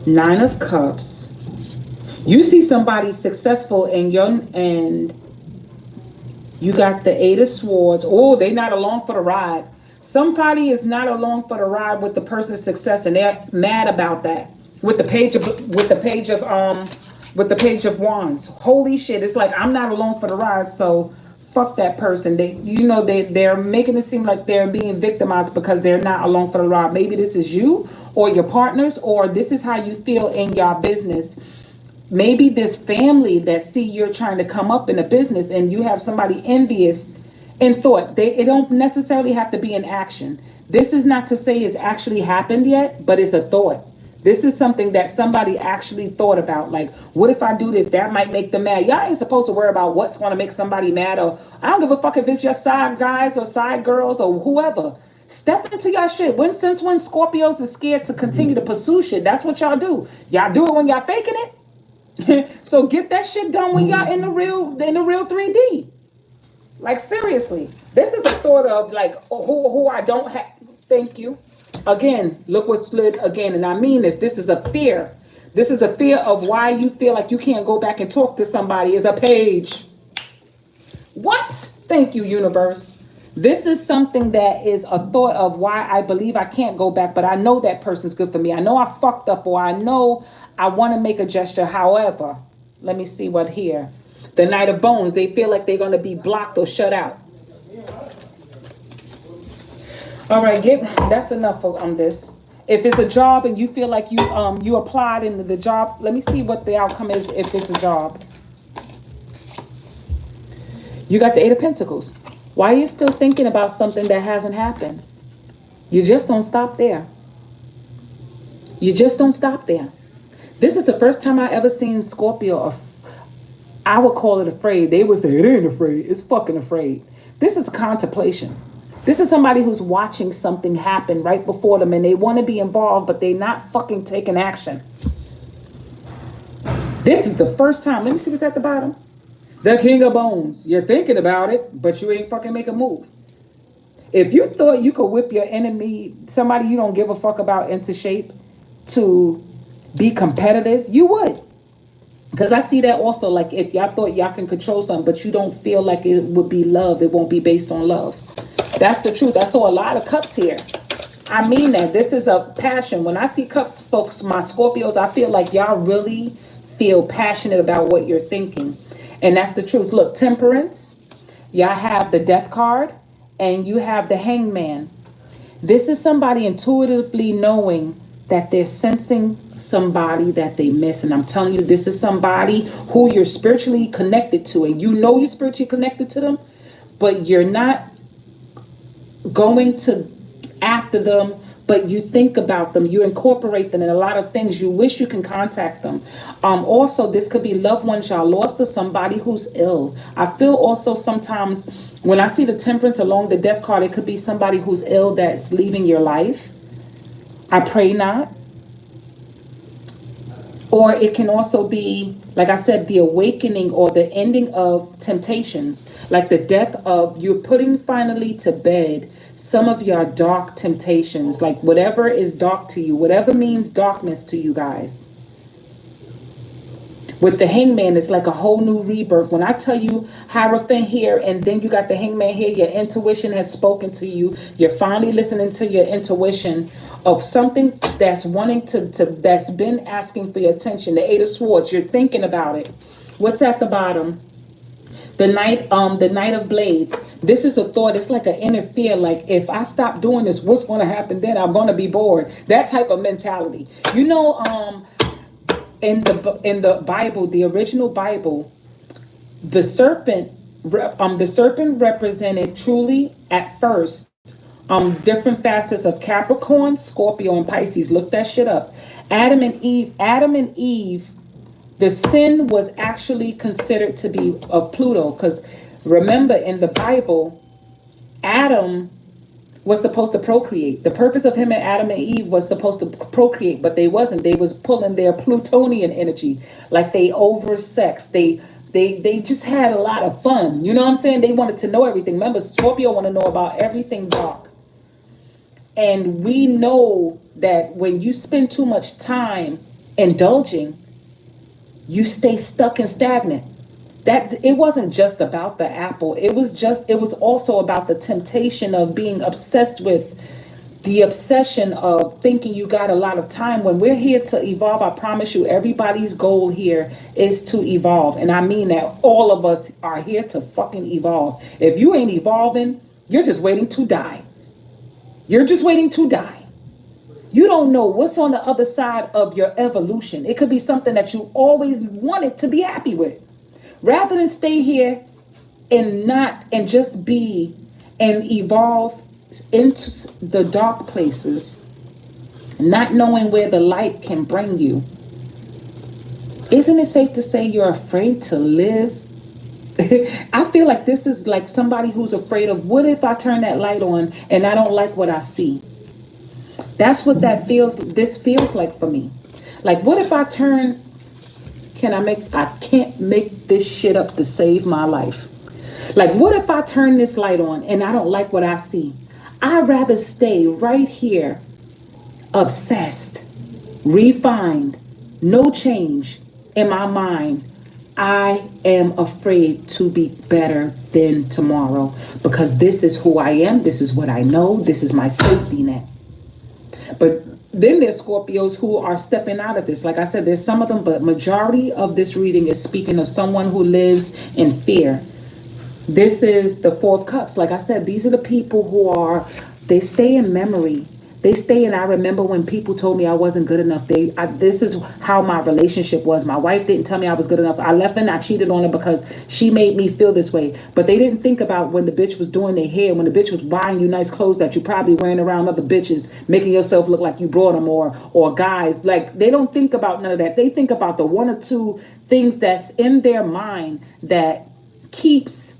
9 of Cups. You see somebody successful and you got the 8 of Swords. Oh, they not along for the ride. Somebody is not along for the ride with the person's success, and they're mad about that. With the Page of Wands. Holy shit! It's like, I'm not along for the ride, so fuck that person. They're making it seem like they're being victimized because they're not along for the ride. Maybe this is you or your partners, or this is how you feel in your business. Maybe this family that see you're trying to come up in a business, and you have somebody envious in thought. It don't necessarily have to be in action. This is not to say it's actually happened yet, but it's a thought. This is something that somebody actually thought about. Like, what if I do this? That might make them mad. Y'all ain't supposed to worry about what's going to make somebody mad. Or I don't give a fuck if it's your side guys or side girls or whoever. Step into y'all shit. Since when Scorpios is scared to continue to pursue shit? That's what y'all do. Y'all do it when y'all faking it. So get that shit done when y'all in the real 3D. Like, seriously. This is a thought of like, who I don't have. Thank you. Again, look what slid again. And I mean this. This is a fear. This is a fear of why you feel like you can't go back and talk to somebody. Is a page. What? Thank you, universe. This is something that is a thought of why I believe I can't go back, but I know that person's good for me. I know I fucked up, or I know I want to make a gesture. However, let me see what here. The Knight of Bones, they feel like they're going to be blocked or shut out. All right, that's enough on this. If it's a job and you feel like you applied in the job, let me see what the outcome is if it's a job. You got the Eight of Pentacles. Why are you still thinking about something that hasn't happened? You just don't stop there. You just don't stop there. This is the first time I ever seen Scorpio. I would call it afraid. They would say it ain't afraid. It's fucking afraid. This is contemplation. This is somebody who's watching something happen right before them and they want to be involved, but they're not fucking taking action. This is the first time. Let me see what's at the bottom. The King of Bones. You're thinking about it, but you ain't fucking make a move. If you thought you could whip your enemy, somebody you don't give a fuck about, into shape to be competitive, you would. Because I see that also, like if y'all thought y'all can control something, but you don't feel like it would be love, it won't be based on love. That's the truth. I saw a lot of cups here. I mean that. This is a passion. When I see cups, folks, my Scorpios, I feel like y'all really feel passionate about what you're thinking. And that's the truth. Look, Temperance, y'all have the Death card, and you have the Hangman. This is somebody intuitively knowing that they're sensing somebody that they miss. And I'm telling you, this is somebody who you're spiritually connected to. And you know you're spiritually connected to them, but you're not going to after them, but you think about them, you incorporate them in a lot of things. You wish you can contact them. Also, this could be loved ones y'all lost to somebody who's ill. I feel also sometimes when I see the Temperance along the Death card, it could be somebody who's ill that's leaving your life. I pray not. Or it can also be, like I said, the awakening or the ending of temptations, like the death of you're putting finally to bed some of your dark temptations, like whatever is dark to you, whatever means darkness to you guys. With the Hangman, it's like a whole new rebirth. When I tell you Hierophant here, and then you got the Hangman here, your intuition has spoken to you. You're finally listening to your intuition of something that's wanting that's been asking for your attention. The Eight of Swords, you're thinking about it. What's at the bottom? The Knight of Blades. This is a thought. It's like an inner fear. Like if I stop doing this, what's going to happen then? I'm going to be bored. That type of mentality. You know, in the Bible, the original Bible, the serpent represented truly at first different facets of Capricorn, Scorpio, and Pisces. Look that shit up. Adam and Eve, the sin was actually considered to be of Pluto, because remember in the Bible, Adam was supposed to procreate. The purpose of him and Adam and Eve was supposed to procreate, but they wasn't. They was pulling their Plutonian energy, like they oversexed. They just had a lot of fun. You know what I'm saying? They wanted to know everything. Remember, Scorpio want to know about everything dark. And we know that when you spend too much time indulging, you stay stuck and stagnant. That it wasn't just about the apple. It was also about the temptation of being obsessed with the obsession of thinking you got a lot of time. When we're here to evolve, I promise you, everybody's goal here is to evolve. And I mean that all of us are here to fucking evolve. If you ain't evolving, you're just waiting to die. You're just waiting to die. You don't know what's on the other side of your evolution. It could be something that you always wanted to be happy with. Rather than stay here and just be and evolve into the dark places, not knowing where the light can bring you. Isn't it safe to say you're afraid to live? I feel like this is like somebody who's afraid of, what if I turn that light on and I don't like what I see? That's what this feels like for me. Like, what if I turn, I can't make this shit up to save my life. Like, what if I turn this light on and I don't like what I see? I'd rather stay right here, obsessed, refined, no change in my mind, I am afraid to be better than tomorrow because this is who I am. This is what I know. This is my safety net. But then there's Scorpios who are stepping out of this. Like I said, there's some of them, but majority of this reading is speaking of someone who lives in fear. This is the Four of Cups. Like I said, these are the people who are, they stay in memory. They stay in, I remember when people told me I wasn't good enough. This is how my relationship was. My wife didn't tell me I was good enough. I left and I cheated on her because she made me feel this way. But they didn't think about when the bitch was doing their hair, when the bitch was buying you nice clothes that you probably wearing around other bitches, making yourself look like you brought them, or guys. Like, they don't think about none of that. They think about the one or two things that's in their mind that keeps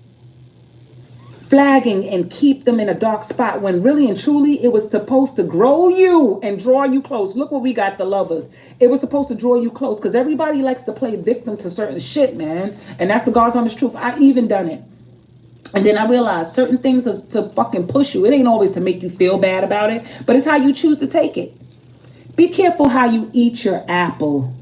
flagging and keep them in a dark spot, when really and truly it was supposed to grow you and draw you close. Look what we got, the Lovers. It was supposed to draw you close because everybody likes to play victim to certain shit, man. And that's the God's honest truth. I even done it. And then I realized certain things are to fucking push you. It ain't always to make you feel bad about it, but it's how you choose to take it. Be careful how you eat your apple,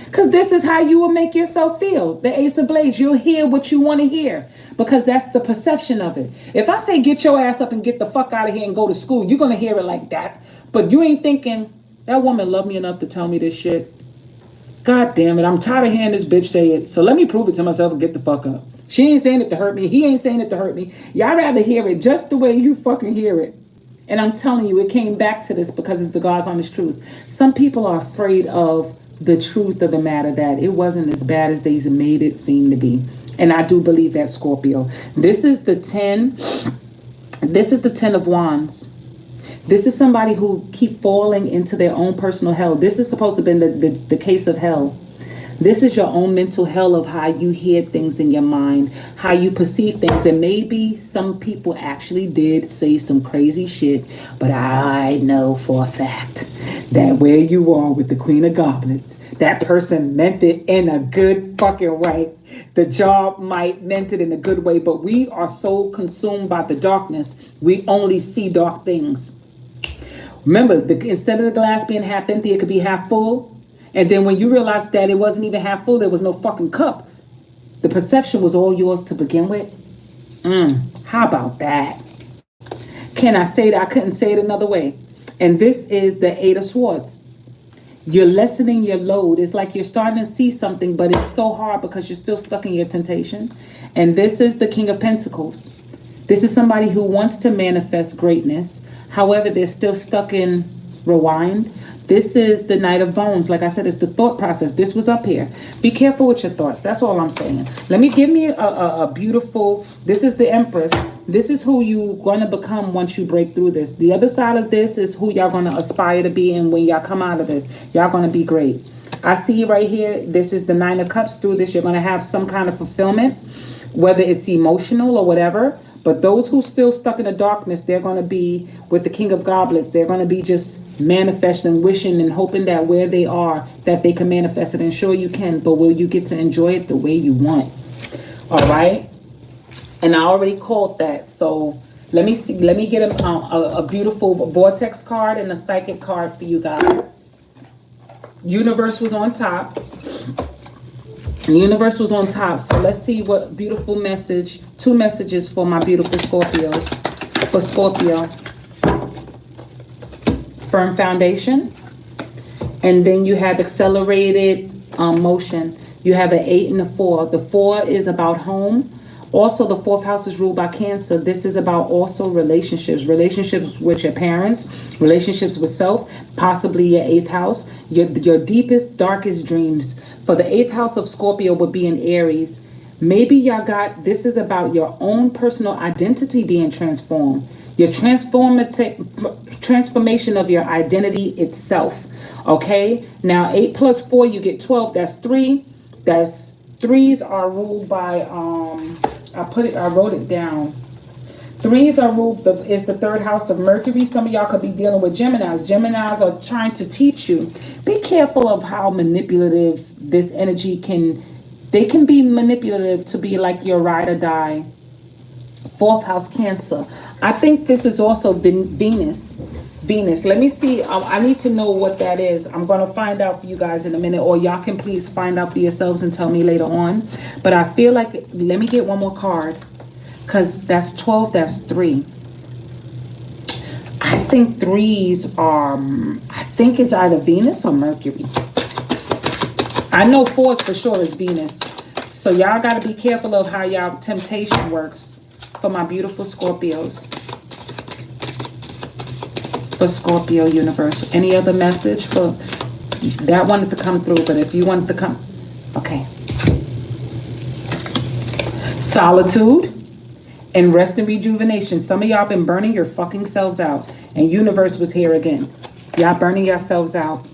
because this is how you will make yourself feel. The Ace of Blades, you'll hear what you want to hear, because that's the perception of it. If I say get your ass up and get the fuck out of here and go to school, you're going to hear it like that. But you ain't thinking, that woman loved me enough to tell me this shit. God damn it, I'm tired of hearing this bitch say it. So let me prove it to myself and get the fuck up. She ain't saying it to hurt me. He ain't saying it to hurt me. Y'all rather hear it just the way you fucking hear it. And I'm telling you, it came back to this because it's the God's honest truth. Some people are afraid of the truth of the matter, that it wasn't as bad as they made it seem to be. And I do believe that, Scorpio. This is the 10. This is the 10 of Wands. This is somebody who keep falling into their own personal hell. This is supposed to have been the case of hell. This is your own mental hell of how you hear things in your mind, how you perceive things. And maybe some people actually did say some crazy shit, but I know for a fact that where you are with the Queen of Goblets, that person meant it in a good fucking way. The job might meant it in a good way, but we are so consumed by the darkness, we only see dark things. Remember, instead of the glass being half empty, it could be half full. And then when you realize that it wasn't even half full, there was no fucking cup. The perception was all yours to begin with. How about that? Can I say that? I couldn't say it another way. And this is the 8 of Swords. You're lessening your load. It's like you're starting to see something, but it's so hard because you're still stuck in your temptation. And this is the King of Pentacles. This is somebody who wants to manifest greatness. However, they're still stuck in rewind. This is the Knight of Bones. Like I said, it's the thought process. This was up here. Be careful with your thoughts. That's all I'm saying. Let me give me a beautiful, this is the Empress. This is who you're going to become once you break through this. The other side of this is who y'all going to aspire to be. And when y'all come out of this, y'all going to be great. I see right here, this is the 9 of Cups. Through this, you're going to have some kind of fulfillment, whether it's emotional or whatever. But those who still stuck in the darkness, they're going to be with the King of Goblets. They're going to be just manifesting, wishing, and hoping that where they are, that they can manifest it. And sure you can, but will you get to enjoy it the way you want? All right? And I already called that. So let me see. Let me get a beautiful vortex card and a psychic card for you guys. Universe was on top. The universe was on top. So let's see what beautiful message, 2 messages for my beautiful Scorpios. For Scorpio. Firm foundation. And then you have accelerated motion. You have an 8 and a 4. The 4 is about home. Also, the 4th house is ruled by Cancer. This is about also relationships. Relationships with your parents. Relationships with self. Possibly your 8th house. Your deepest, darkest dreams. For the 8th house of Scorpio would be in Aries. Maybe y'all got, this is about your own personal identity being transformed. Your transformation of your identity itself. Okay? Now, 8 plus 4, you get 12. That's 3. That's 3s are ruled by, I wrote it down. 3s are ruled, is the 3rd house of Mercury. Some of y'all could be dealing with Geminis. Geminis are trying to teach you. Be careful of how manipulative this energy they can be manipulative to be like your ride or die. 4th house Cancer. I think this is also Venus. Venus. Let me see. I need to know what that is. I'm going to find out for you guys in a minute, or y'all can please find out for yourselves and tell me later on. But I feel like, let me get one more card, because that's 12, that's 3. I think threes are, I think it's either Venus or Mercury. I know 4s for sure is Venus. So y'all got to be careful of how y'all temptation works for my beautiful Scorpios. For Scorpio universe. Any other message for that? Wanted to come through, but if you wanted to come, okay. Solitude and rest and rejuvenation. Some of y'all been burning your fucking selves out, and universe was here again. Y'all burning yourselves out.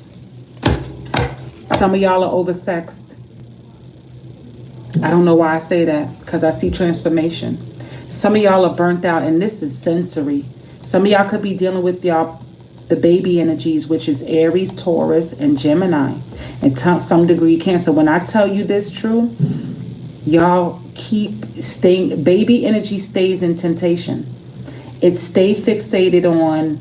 Some of y'all are oversexed. I don't know why I say that, because I see transformation. Some of y'all are burnt out, and this is sensory. Some of y'all could be dealing with the baby energies, which is Aries, Taurus, and Gemini, and to some degree Cancer. When I tell you this true, y'all keep staying. Baby energy stays in temptation. It stay fixated on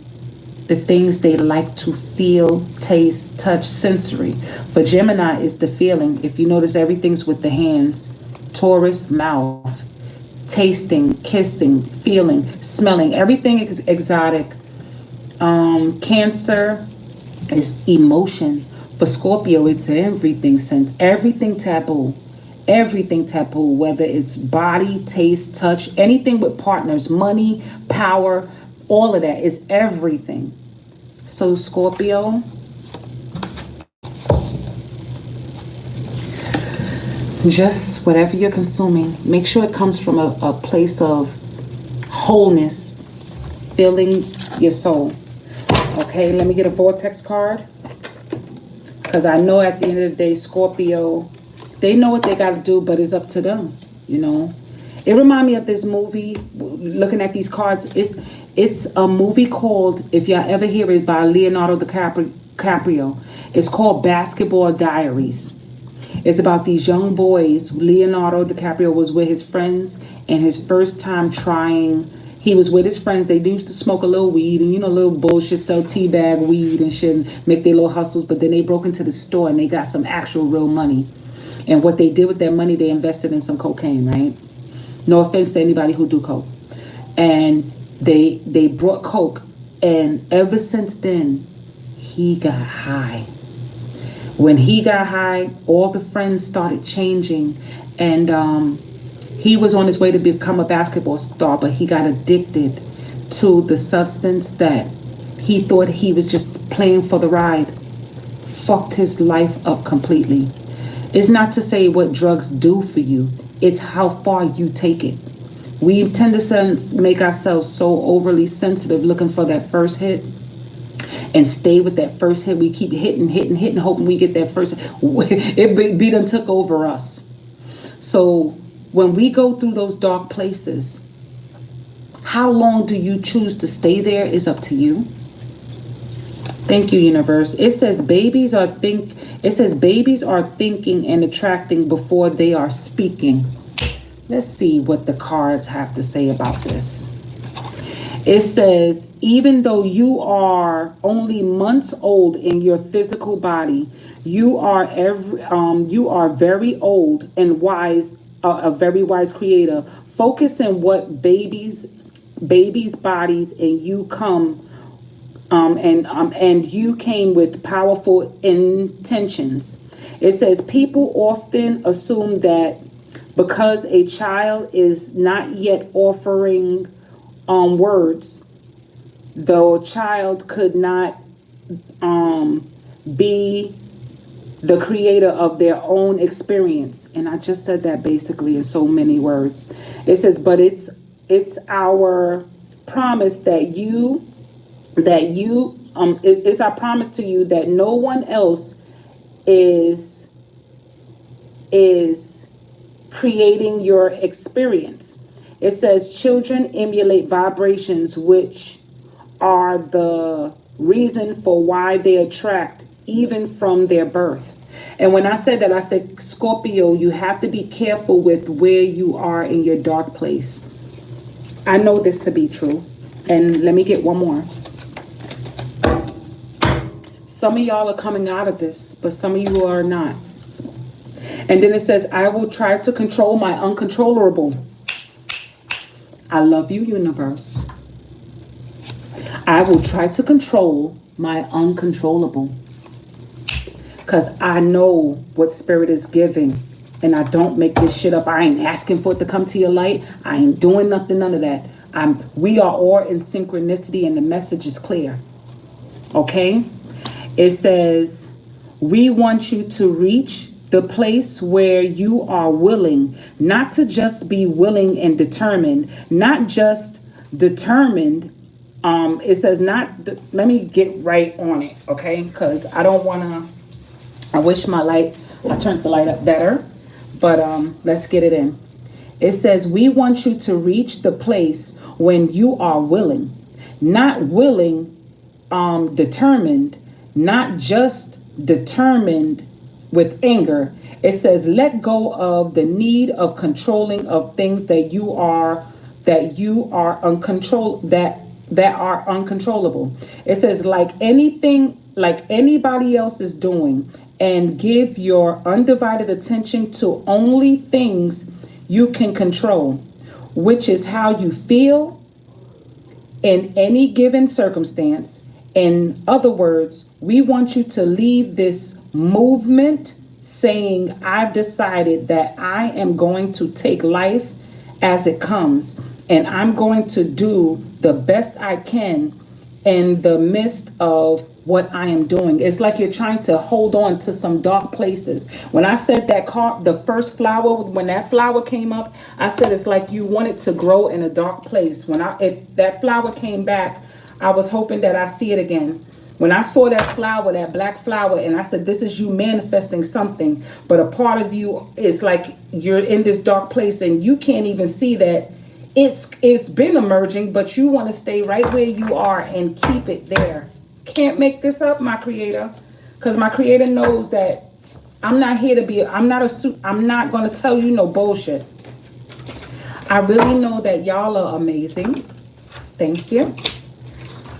the things they like to feel, taste, touch, sensory. For Gemini, is the feeling. If you notice, everything's with the hands. Taurus, mouth. Tasting, kissing, feeling, smelling. Everything is exotic. Cancer is emotion. For Scorpio, it's everything sense. Everything taboo. Everything taboo. Whether it's body, taste, touch, anything with partners, money, power, all of that is everything. So Scorpio, just whatever you're consuming, make sure it comes from a place of wholeness, filling your soul. Okay, let me get a vortex card, because I know at the end of the day, Scorpio, they know what they got to do, but it's up to them, you know. It reminds me of this movie, looking at these cards. It's a movie called, if y'all ever hear it, by Leonardo DiCaprio. It's called Basketball Diaries. It's about these young boys. Leonardo DiCaprio was with his friends, and his first time trying, he was with his friends. They used to smoke a little weed and, little bullshit, sell tea bag weed and shit, and make their little hustles. But then they broke into the store and they got some actual real money. And what they did with that money, they invested in some cocaine, right? No offense to anybody who do coke. And they brought coke, and ever since then, he got high. When he got high, all the friends started changing, and he was on his way to become a basketball star, but he got addicted to the substance that he thought he was just playing for the ride. Fucked his life up completely. It's not to say what drugs do for you, it's how far you take it. We tend to make ourselves so overly sensitive, looking for that first hit, and stay with that first hit. We keep hitting, hoping we get that first hit. It done took over us. So when we go through those dark places, how long do you choose to stay there is up to you. Thank you, universe. It says babies are thinking and attracting before they are speaking. Let's see what the cards have to say about this. It says, even though you are only months old in your physical body, you are very old and wise, a very wise creator. Focus on what babies' bodies, and you come, and you came with powerful intentions. It says people often assume that because a child is not yet offering words, the child could not be the creator of their own experience. And I just said that basically in so many words. It says, but it's our promise it's our promise to you that no one else is creating your experience. It says children emulate vibrations, which are the reason for why they attract even from their birth. And when I said that, I said, Scorpio, you have to be careful with where you are in your dark place. I know this to be true. And let me get one more. Some of y'all are coming out of this, but some of you are not. And then it says, I will try to control my uncontrollable. I love you, universe. I will try to control my uncontrollable. Because I know what spirit is giving. And I don't make this shit up. I ain't asking for it to come to your light. I ain't doing nothing, none of that. We are all in synchronicity and the message is clear. Okay? It says, we want you to reach the place where you are willing, not to just be willing and determined, not just determined. It says let me get right on it, okay? Because I don't want to, I wish I turned the light up better, but let's get it in. It says, we want you to reach the place when you are willing, not willing, determined, not just determined with anger. It says, let go of the need of controlling of things that are uncontrollable. It says, like anybody else is doing, and give your undivided attention to only things you can control, which is how you feel in any given circumstance. In other words, we want you to leave this movement saying, I've decided that I am going to take life as it comes, and I'm going to do the best I can in the midst of what I am doing. It's like you're trying to hold on to some dark places. When I said the first flower, when that flower came up, I said it's like you want it to grow in a dark place. If that flower came back, I was hoping that I see it again. When I saw that flower, that black flower, and I said, this is you manifesting something, but a part of you is like you're in this dark place and you can't even see that it's been emerging, but you want to stay right where you are and keep it there. Can't make this up, my creator, because my creator knows that I'm not here to be, I'm not going to tell you no bullshit. I really know that y'all are amazing. Thank you.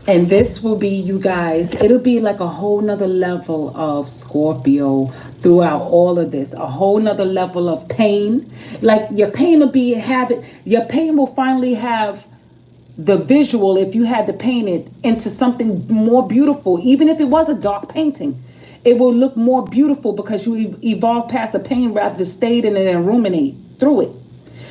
And this will be, you guys, it'll be like a whole nother level of Scorpio throughout all of this. A whole nother level of pain. Like your pain your pain will finally have the visual, if you had to paint it, into something more beautiful. Even if it was a dark painting, it will look more beautiful because you evolved past the pain rather than stayed in it and ruminate through it.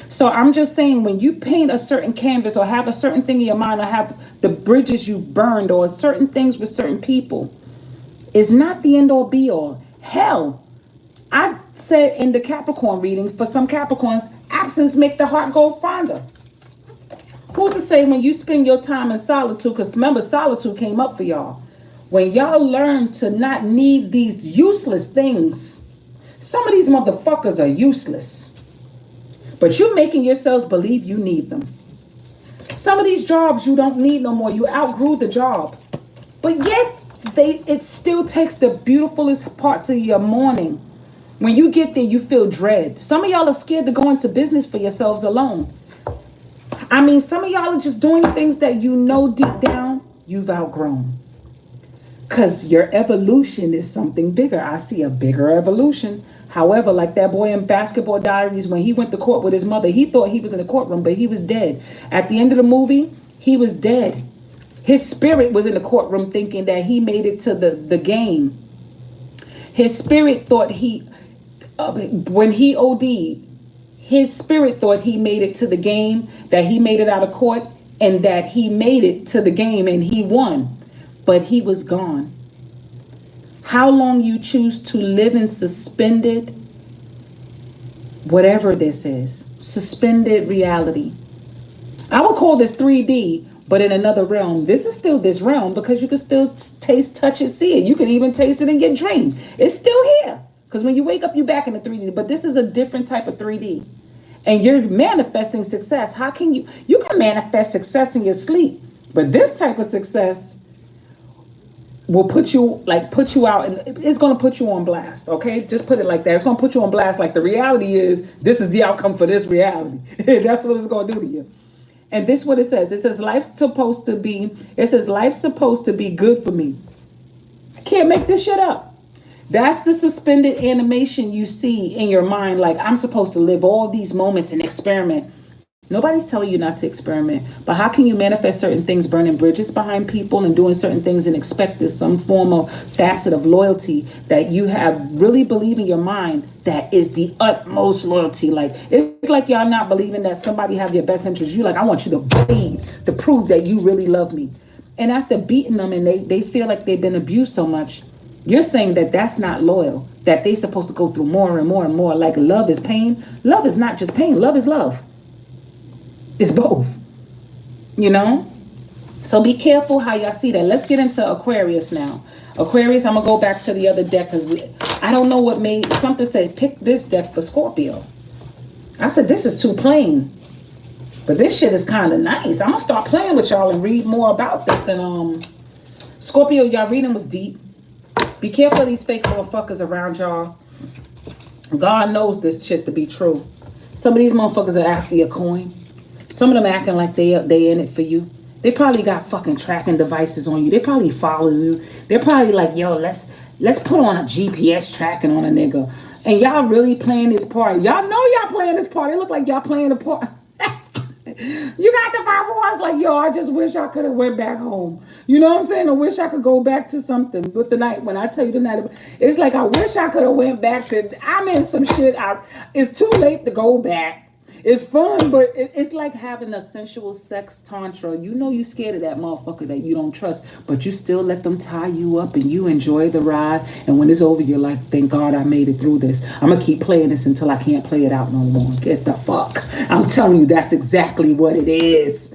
So I'm just saying, when you paint a certain canvas or have a certain thing in your mind or have the bridges you've burned or certain things with certain people, it's not the end or be all. Hell, I said in the Capricorn reading, for some Capricorns, absence make the heart go fonder. Who's to say when you spend your time in solitude, because remember, solitude came up for y'all. When y'all learn to not need these useless things, some of these motherfuckers are useless. But you're making yourselves believe you need them. Some of these jobs you don't need no more. You outgrew the job. But yet, it still takes the beautifulest parts of your morning. When you get there, you feel dread. Some of y'all are scared to go into business for yourselves alone. I mean, some of y'all are just doing things that you know deep down you've outgrown. Because your evolution is something bigger. I see a bigger evolution. However, like that boy in Basketball Diaries, when he went to court with his mother, he thought he was in the courtroom, but he was dead. At the end of the movie, he was dead. His spirit was in the courtroom thinking that he made it to the game. His spirit thought when he OD'd, his spirit thought he made it to the game, that he made it out of court, and that he made it to the game and he won. But he was gone. How long you choose to live in suspended, whatever this is, suspended reality. I would call this 3D, but in another realm. This is still this realm because you can still taste, touch it, see it. You can even taste it in your dream. It's still here. Because when you wake up, you're back in the 3D. But this is a different type of 3D. And you're manifesting success. How can you can manifest success in your sleep. But this type of success will put you out, and it's going to put you on blast. Okay, just put it like that. It's going to put you on blast. Like the reality is, this is the outcome for this reality. That's what it's going to do to you. And this is what it says. It says life's supposed to be good for me. Can't make this shit up. That's the suspended animation you see in your mind. Like, I'm supposed to live all these moments and experiment. Nobody's telling you not to experiment. But how can you manifest certain things, burning bridges behind people and doing certain things and expect there's some form of facet of loyalty that you have really believe in your mind that is the utmost loyalty? Like, it's like y'all not believing that somebody have your best interest. You like, I want you to bleed to prove that you really love me. And after beating them and they feel like they've been abused so much, you're saying that that's not loyal, that they're supposed to go through more and more and more. Like, love is pain. Love is not just pain. Love is love. It's both, you know? So be careful how y'all see that. Let's get into Aquarius now. Aquarius, I'm going to go back to the other deck because I don't know what made something say pick this deck for Scorpio. I said, this is too plain. But this shit is kind of nice. I'm going to start playing with y'all and read more about this. And Scorpio, y'all reading was deep. Be careful of these fake motherfuckers around y'all. God knows this shit to be true. Some of these motherfuckers are after your coin. Some of them acting like they in it for you. They probably got fucking tracking devices on you. They probably following you. They're probably like, yo, let's put on a GPS tracking on a nigga. And y'all really playing this part. Y'all know y'all playing this part. It look like y'all playing a part. You got the Bible. I was like, yo, I just wish I could have went back home. You know what I'm saying? I wish I could go back to something with the night. When I tell you the night, it's like I wish I could have went back to. I'm in some shit. It's too late to go back. It's fun, but it's like having a sensual sex tantra. You know you scared of that motherfucker that you don't trust, but you still let them tie you up and you enjoy the ride. And when it's over, you're like, thank God I made it through this. I'm going to keep playing this until I can't play it out no more. Get the fuck. I'm telling you, that's exactly what it is.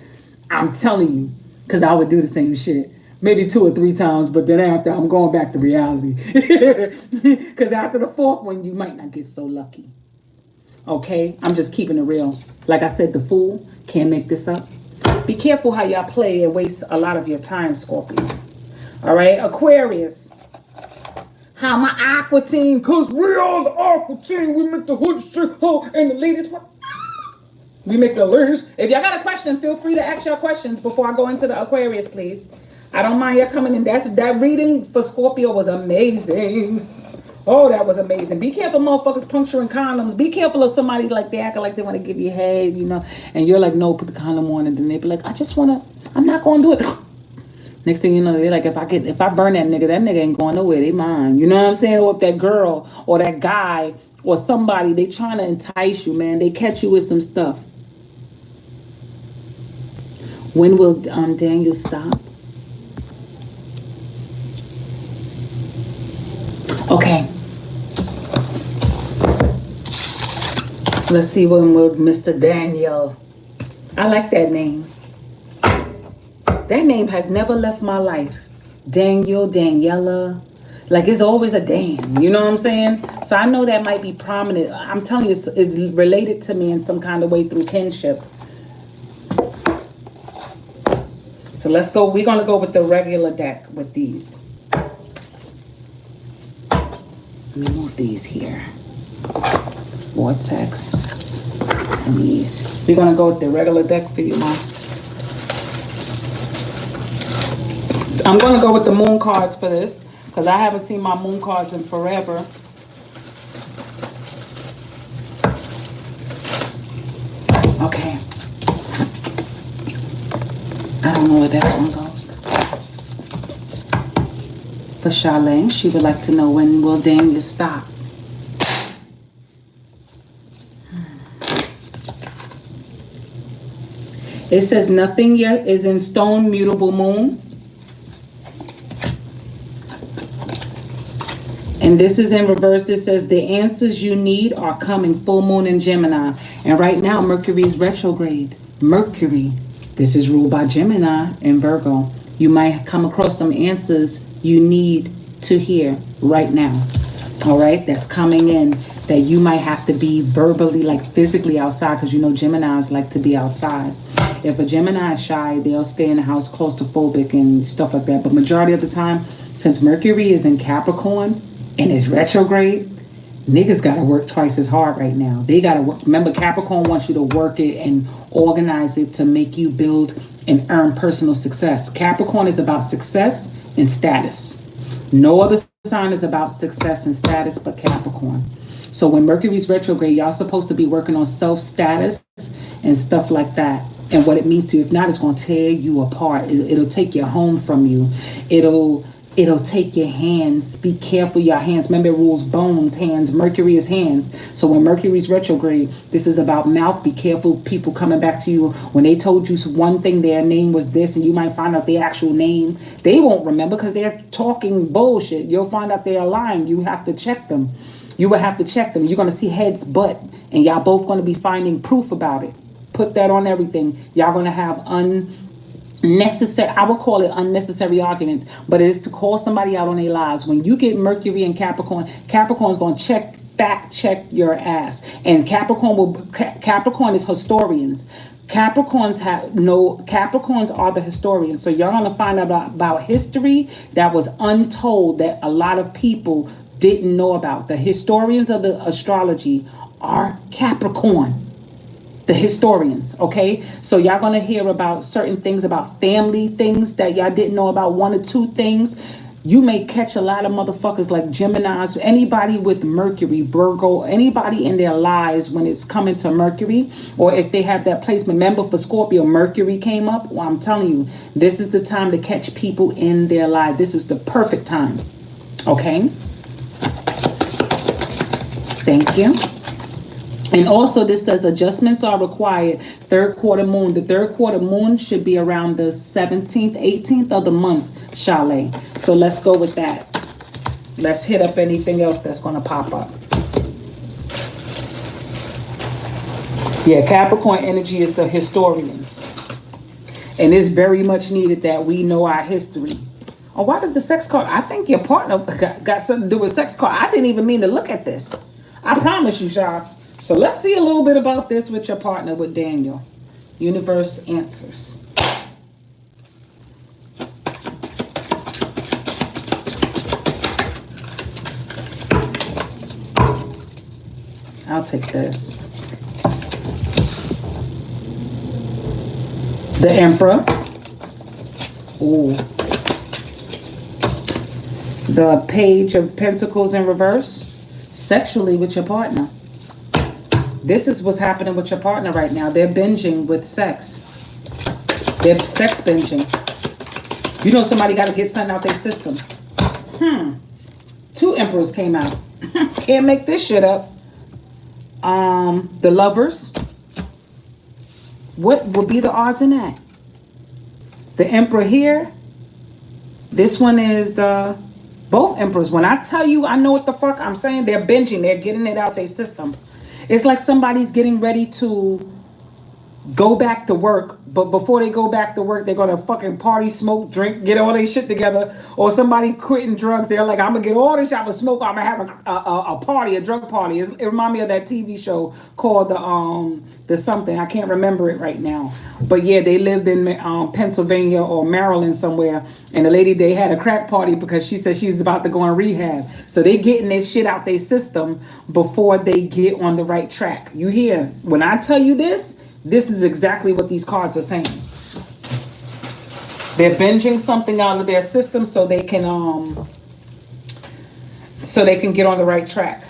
I'm telling you, because I would do the same shit. Maybe 2 or 3 times, but then after, I'm going back to reality. Because after the 4th one, you might not get so lucky. Okay, I'm just keeping it real. Like I said, the fool can't make this up. Be careful how y'all play and waste a lot of your time, Scorpio. All right, Aquarius. How my aqua team, because we are the aqua team. We make the hood shit, and the ladies. We make the ladies. If y'all got a question, feel free to ask your questions before I go into the Aquarius, please. I don't mind y'all coming in. That reading for Scorpio was amazing. Oh, that was amazing. Be careful, motherfuckers puncturing condoms. Be careful of somebody like they acting like they want to give you head, you know. And you're like, no, put the condom on. And then they be like, I'm not going to do it. Next thing you know, they're like, if I burn that nigga ain't going nowhere. They mine. You know what I'm saying? Or if that girl or that guy or somebody, they trying to entice you, man. They catch you with some stuff. When will Daniel stop? Okay. Let's see when will Mr. Daniel. I like that name. That name has never left my life. Daniel, Daniela. Like, it's always a Dan. You know what I'm saying? So I know that might be prominent. I'm telling you, it's related to me in some kind of way through kinship. So let's go. We're going to go with the regular deck with these. Let me move these here. Vortex. And these. We're going to go with the regular deck for you, Mom. I'm going to go with the moon cards for this, because I haven't seen my moon cards in forever. Okay. I don't know where that one goes. For Charlene, she would like to know, when will Daniel stop? It says nothing yet is in stone, mutable moon. And this is in reverse. It says the answers you need are coming, full moon in Gemini. And right now, Mercury is retrograde. Mercury, this is ruled by Gemini and Virgo. You might come across some answers you need to hear right now. All right, that's coming in, that you might have to be verbally, like physically outside, because you know Geminis like to be outside. If a Gemini is shy, they'll stay in the house claustrophobic and stuff like that. But majority of the time, since Mercury is in Capricorn and is retrograde, niggas got to work twice as hard right now. They got to work. Remember, Capricorn wants you to work it and organize it to make you build and earn personal success. Capricorn is about success and status. No other sign is about success and status but Capricorn. So when Mercury's retrograde, y'all supposed to be working on self-status and stuff like that. And what it means to you. If not, it's going to tear you apart. It'll take your home from you. It'll take your hands. Be careful your hands. Remember, it rules bones, hands. Mercury is hands. So when Mercury's retrograde, this is about mouth. Be careful people coming back to you. When they told you one thing, their name was this, and you might find out their actual name. They won't remember because they're talking bullshit. You'll find out they're lying. You have to check them. You will have to check them. You're going to see heads, butt, and y'all both going to be finding proof about it. Put that on everything. Y'all going to have unnecessary, I would call it unnecessary arguments, but it is to call somebody out on their lives. When you get Mercury and Capricorn, Capricorn's going to fact check your ass. And Capricorn is historians. Capricorns are the historians. So y'all going to find out about history that was untold, that a lot of people didn't know about. The historians of the astrology are Capricorn. The historians, okay? So y'all gonna hear about certain things, about family things that y'all didn't know about, one or two things. You may catch a lot of motherfuckers like Geminis, anybody with Mercury, Virgo, anybody in their lives when it's coming to Mercury, or if they have that placement. Remember, for Scorpio, Mercury came up. Well, I'm telling you, this is the time to catch people in their life. This is the perfect time, okay? Thank you. And also this says adjustments are required. Third quarter moon. The third quarter moon should be around the 17th, 18th of the month, Chalet. So let's go with that. Let's hit up anything else that's going to pop up. Yeah, Capricorn energy is the historians. And it's very much needed that we know our history. Oh, why did the sex card? I think your partner got something to do with sex card. I didn't even mean to look at this. I promise you, Sha. So let's see a little bit about this with your partner, with Daniel. Universe answers. I'll take this. The Emperor. Ooh. The Page of Pentacles in reverse. Sexually with your partner. This is what's happening with your partner right now. They're binging with sex. They're sex binging. You know somebody got to get something out their system. Two Emperors came out. Can't make this shit up. The Lovers. What would be the odds in that? The Emperor here. This one is both Emperors. When I tell you I know what the fuck I'm saying, they're binging. They're getting it out their system. It's like somebody's getting ready to go back to work, but before they go back to work, they're gonna fucking party, smoke, drink, get all their shit together. Or somebody quitting drugs, they're like, I'm gonna get all this shit, I'm gonna smoke, I'm gonna have a party, a drug party. It reminds me of that TV show called the something. I can't remember it right now. But yeah, they lived in Pennsylvania or Maryland somewhere, and the lady, they had a crack party because she said she's about to go in rehab. So they getting this shit out their system before they get on the right track. You hear? When I tell you this is exactly what these cards are saying. They're binging something out of their system so they can get on the right track.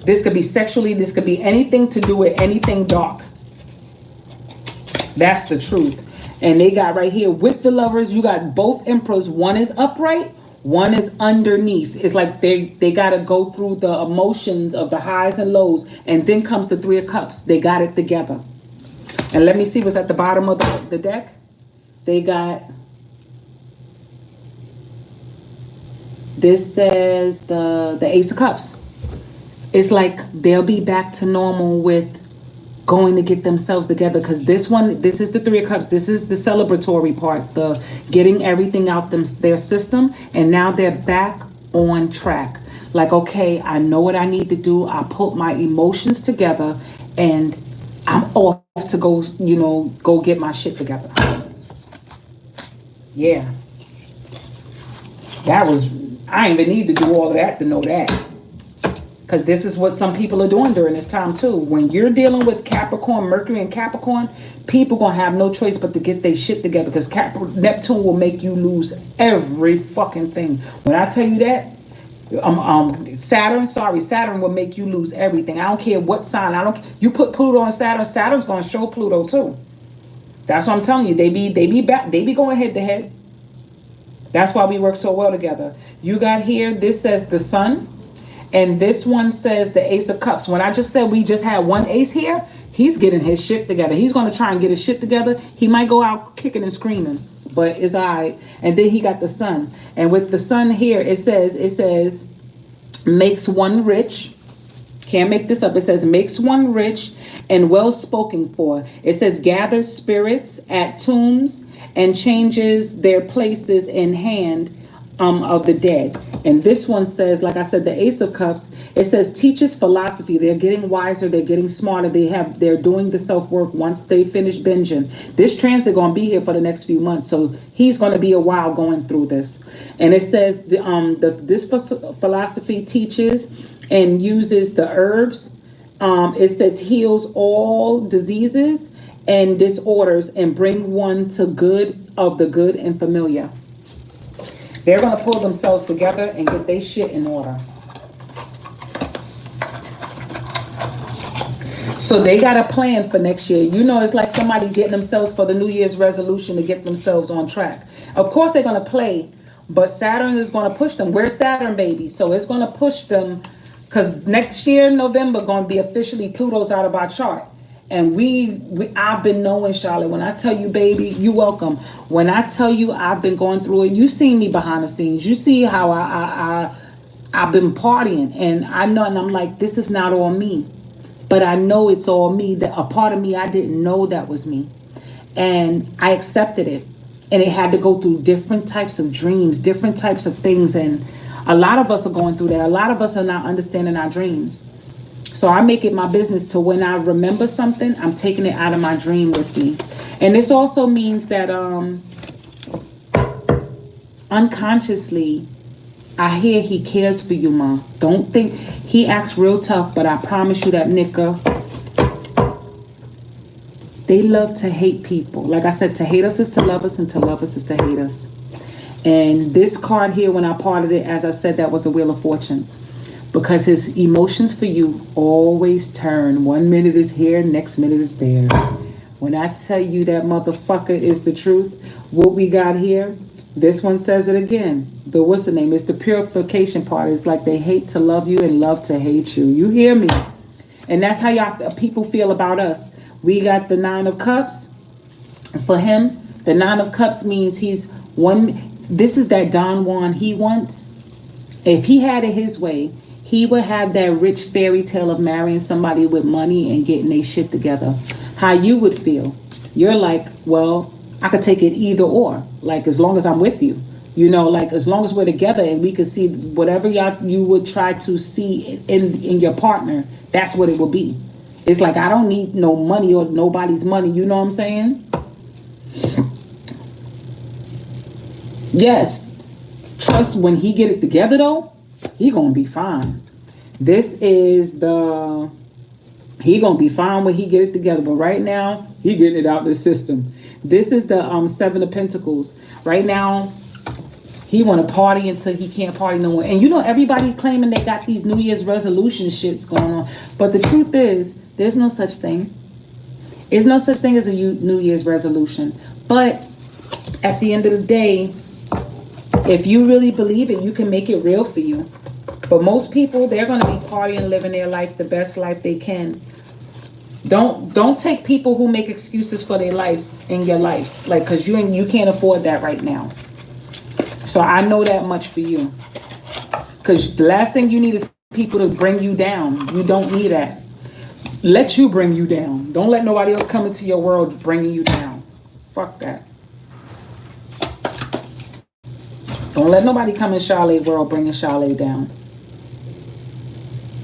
This could be sexually, this could be anything to do with anything dark. That's the truth. And they got right here with the Lovers, you got both Emperors. One is upright, one is underneath. It's like they got to go through the emotions of the highs and lows, and then comes the Three of Cups. They got it together. And let me see what's at the bottom of the deck. They got, this says the Ace of Cups. It's like they'll be back to normal with going to get themselves together, because this is the Three of Cups. This is the celebratory part, the getting everything out their system, and now they're back on track. Like, okay, I know what I need to do. I put my emotions together, and I'm off to go, go get my shit together. Yeah. I didn't even need to do all of that to know that. Because this is what some people are doing during this time too. When you're dealing with Capricorn, Mercury and Capricorn, people going to have no choice but to get their shit together, because Neptune will make you lose every fucking thing. When I tell you that, Saturn will make you lose everything. I don't care what sign. You put Pluto on Saturn, Saturn's going to show Pluto too. That's what I'm telling you. They be going head to head. That's why we work so well together. You got here, this says the Sun, and this one says the Ace of Cups. When I just said we just had one ace here, he's getting his shit together. He's going to try and get his shit together. He might go out kicking and screaming, but it's all right. And then he got the Sun. And with the Sun here, it says makes one rich. Can't make this up. It says makes one rich and well spoken for. It says gathers spirits at tombs and changes their places in hand of the dead. And this one says, like I said, the Ace of Cups, it says teaches philosophy. They're getting wiser, they're getting smarter, they're doing the self-work once they finish binging. This transit gonna be here for the next few months, so he's gonna be a while going through this. And it says this philosophy teaches and uses the herbs. It says heals all diseases and disorders and bring one to good of the good and familiar. They're going to pull themselves together and get their shit in order. So they got a plan for next year. You know, it's like somebody getting themselves for the New Year's resolution to get themselves on track. Of course, they're going to play, but Saturn is going to push them. We're Saturn babies, so it's going to push them, because next year, November, going to be officially Pluto's out of our chart. And I've been knowing, Charlotte, when I tell you, baby, you welcome. When I tell you I've been going through it, you see me behind the scenes. You see how I've been partying. And I know, and I'm like, this is not all me. But I know it's all me. That a part of me, I didn't know that was me. And I accepted it. And it had to go through different types of dreams, different types of things. And a lot of us are going through that. A lot of us are not understanding our dreams. So I make it my business to, when I remember something, I'm taking it out of my dream with me. And this also means that unconsciously, I hear he cares for you, Ma. Don't think, he acts real tough, but I promise you that, Nika, they love to hate people. Like I said, to hate us is to love us, and to love us is to hate us. And this card here, when I parted it, as I said, that was the Wheel of Fortune. Because his emotions for you always turn. 1 minute is here, next minute is there. When I tell you that motherfucker is the truth, what we got here, this one says it again. The what's the name? It's the purification part. It's like they hate to love you and love to hate you. You hear me? And that's how y'all people feel about us. We got the Nine of Cups. For him, the Nine of Cups means he's one. This is that Don Juan he wants. If he had it his way, he would have that rich fairy tale of marrying somebody with money and getting their shit together. How you would feel. You're like, well, I could take it either or. Like, as long as I'm with you. You know, like, as long as we're together and we could see whatever you would try to see in your partner, that's what it will be. It's like, I don't need no money or nobody's money. You know what I'm saying? Yes. Trust when he get it together, though, he gonna be fine. This is he gonna be fine when he get it together. But right now, he getting it out of the system. This is the Seven of Pentacles. Right now, he want to party until he can't party no more. And you know, everybody claiming they got these New Year's resolution shits going on. But the truth is, there's no such thing. There's no such thing as a New Year's resolution. But at the end of the day, if you really believe it, you can make it real for you. But most people, they're going to be partying, living their life, the best life they can. Don't take people who make excuses for their life in your life. Like, because you can't afford that right now. So I know that much for you. Because the last thing you need is people to bring you down. You don't need that. Let you bring you down. Don't let nobody else come into your world bringing you down. Fuck that. Don't let nobody come in Charlotte's world bringing Charlotte down.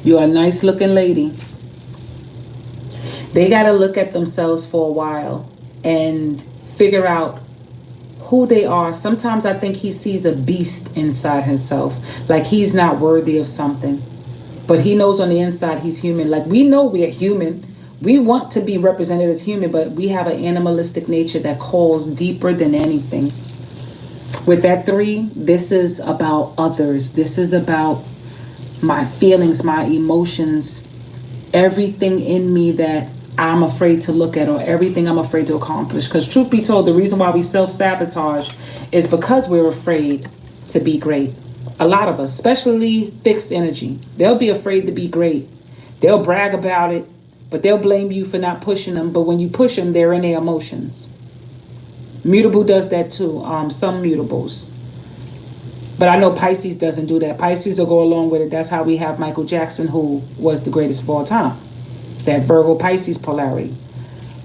You're a nice looking lady. They got to look at themselves for a while and figure out who they are. Sometimes I think he sees a beast inside himself, like he's not worthy of something. But he knows on the inside he's human. Like, we know we're human. We want to be represented as human, but we have an animalistic nature that calls deeper than anything. With that 3, this is about others. This is about my feelings, my emotions, everything in me that I'm afraid to look at, or everything I'm afraid to accomplish. Because truth be told, the reason why we self-sabotage is because we're afraid to be great. A lot of us, especially fixed energy, they'll be afraid to be great. They'll brag about it, but they'll blame you for not pushing them. But when you push them, they're in their emotions. Mutable does that too, some mutables. But I know Pisces doesn't do that. Pisces will go along with it. That's how we have Michael Jackson, who was the greatest of all time. That Virgo Pisces polarity.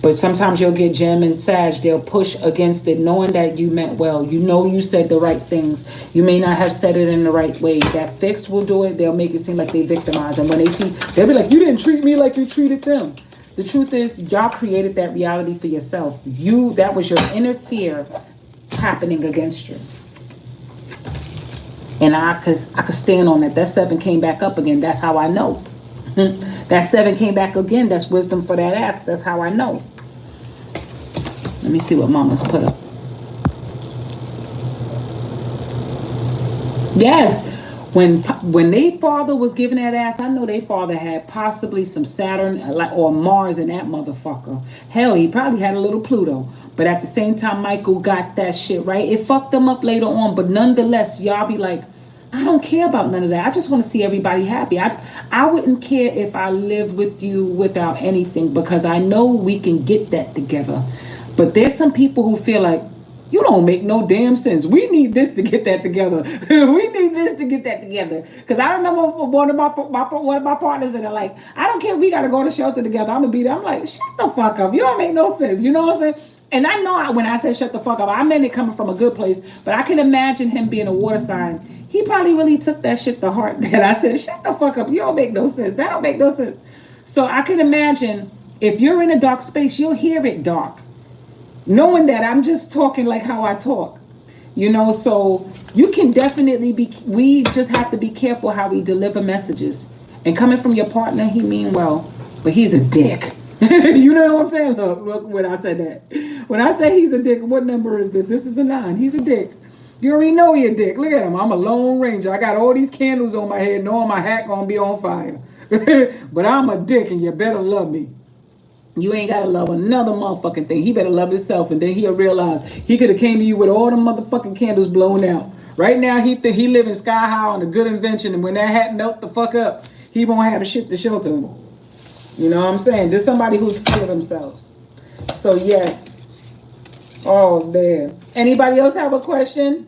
But sometimes you'll get Gem and Sag. They'll push against it, knowing that you meant well. You know you said the right things. You may not have said it in the right way. That fixed will do it. They'll make it seem like they victimize. And when they see, they'll be like, you didn't treat me like you treated them. The truth is, y'all created that reality for yourself. That was your inner fear happening against you. And I could stand on it. That 7 came back up again. That's how I know. That 7 came back again. That's wisdom for that ask. That's how I know. Let me see what Mama's put up. Yes. When their father was giving that ass, I know their father had possibly some Saturn or Mars in that motherfucker. Hell, he probably had a little Pluto. But at the same time, Michael got that shit right. It fucked them up later on. But nonetheless, y'all be like, I don't care about none of that. I just want to see everybody happy. I wouldn't care if I lived with you without anything, because I know we can get that together. But there's some people who feel like, you don't make no damn sense. We need this to get that together. We need this to get that together. Because I remember one of my partners that are like, I don't care if we got to go to shelter together. I'm going to be there. I'm like, shut the fuck up. You don't make no sense. You know what I'm saying? And I know when I said shut the fuck up, I meant it coming from a good place. But I can imagine him being a water sign. He probably really took that shit to heart that I said, shut the fuck up. You don't make no sense. That don't make no sense. So I can imagine if you're in a dark space, you'll hear it dark. Knowing that I'm just talking like how I talk, so you can definitely we just have to be careful how we deliver messages. And coming from your partner, he mean well, but he's a dick. You know what I'm saying? Look, when I said that. When I say he's a dick, what number is this? This is a 9. He's a dick. You already know he a dick. Look at him. I'm a Lone Ranger. I got all these candles on my head, knowing my hat gonna be on fire. But I'm a dick, and you better love me. You ain't gotta love another motherfucking thing. He better love himself, and then he'll realize he could have came to you with all the motherfucking candles blown out. Right now, he think he living sky high on a good invention, and when that hat melt the fuck up, he won't have the shit to shelter him. You know what I'm saying? There's somebody who's full of themselves. So yes. Oh, there. Anybody else have a question?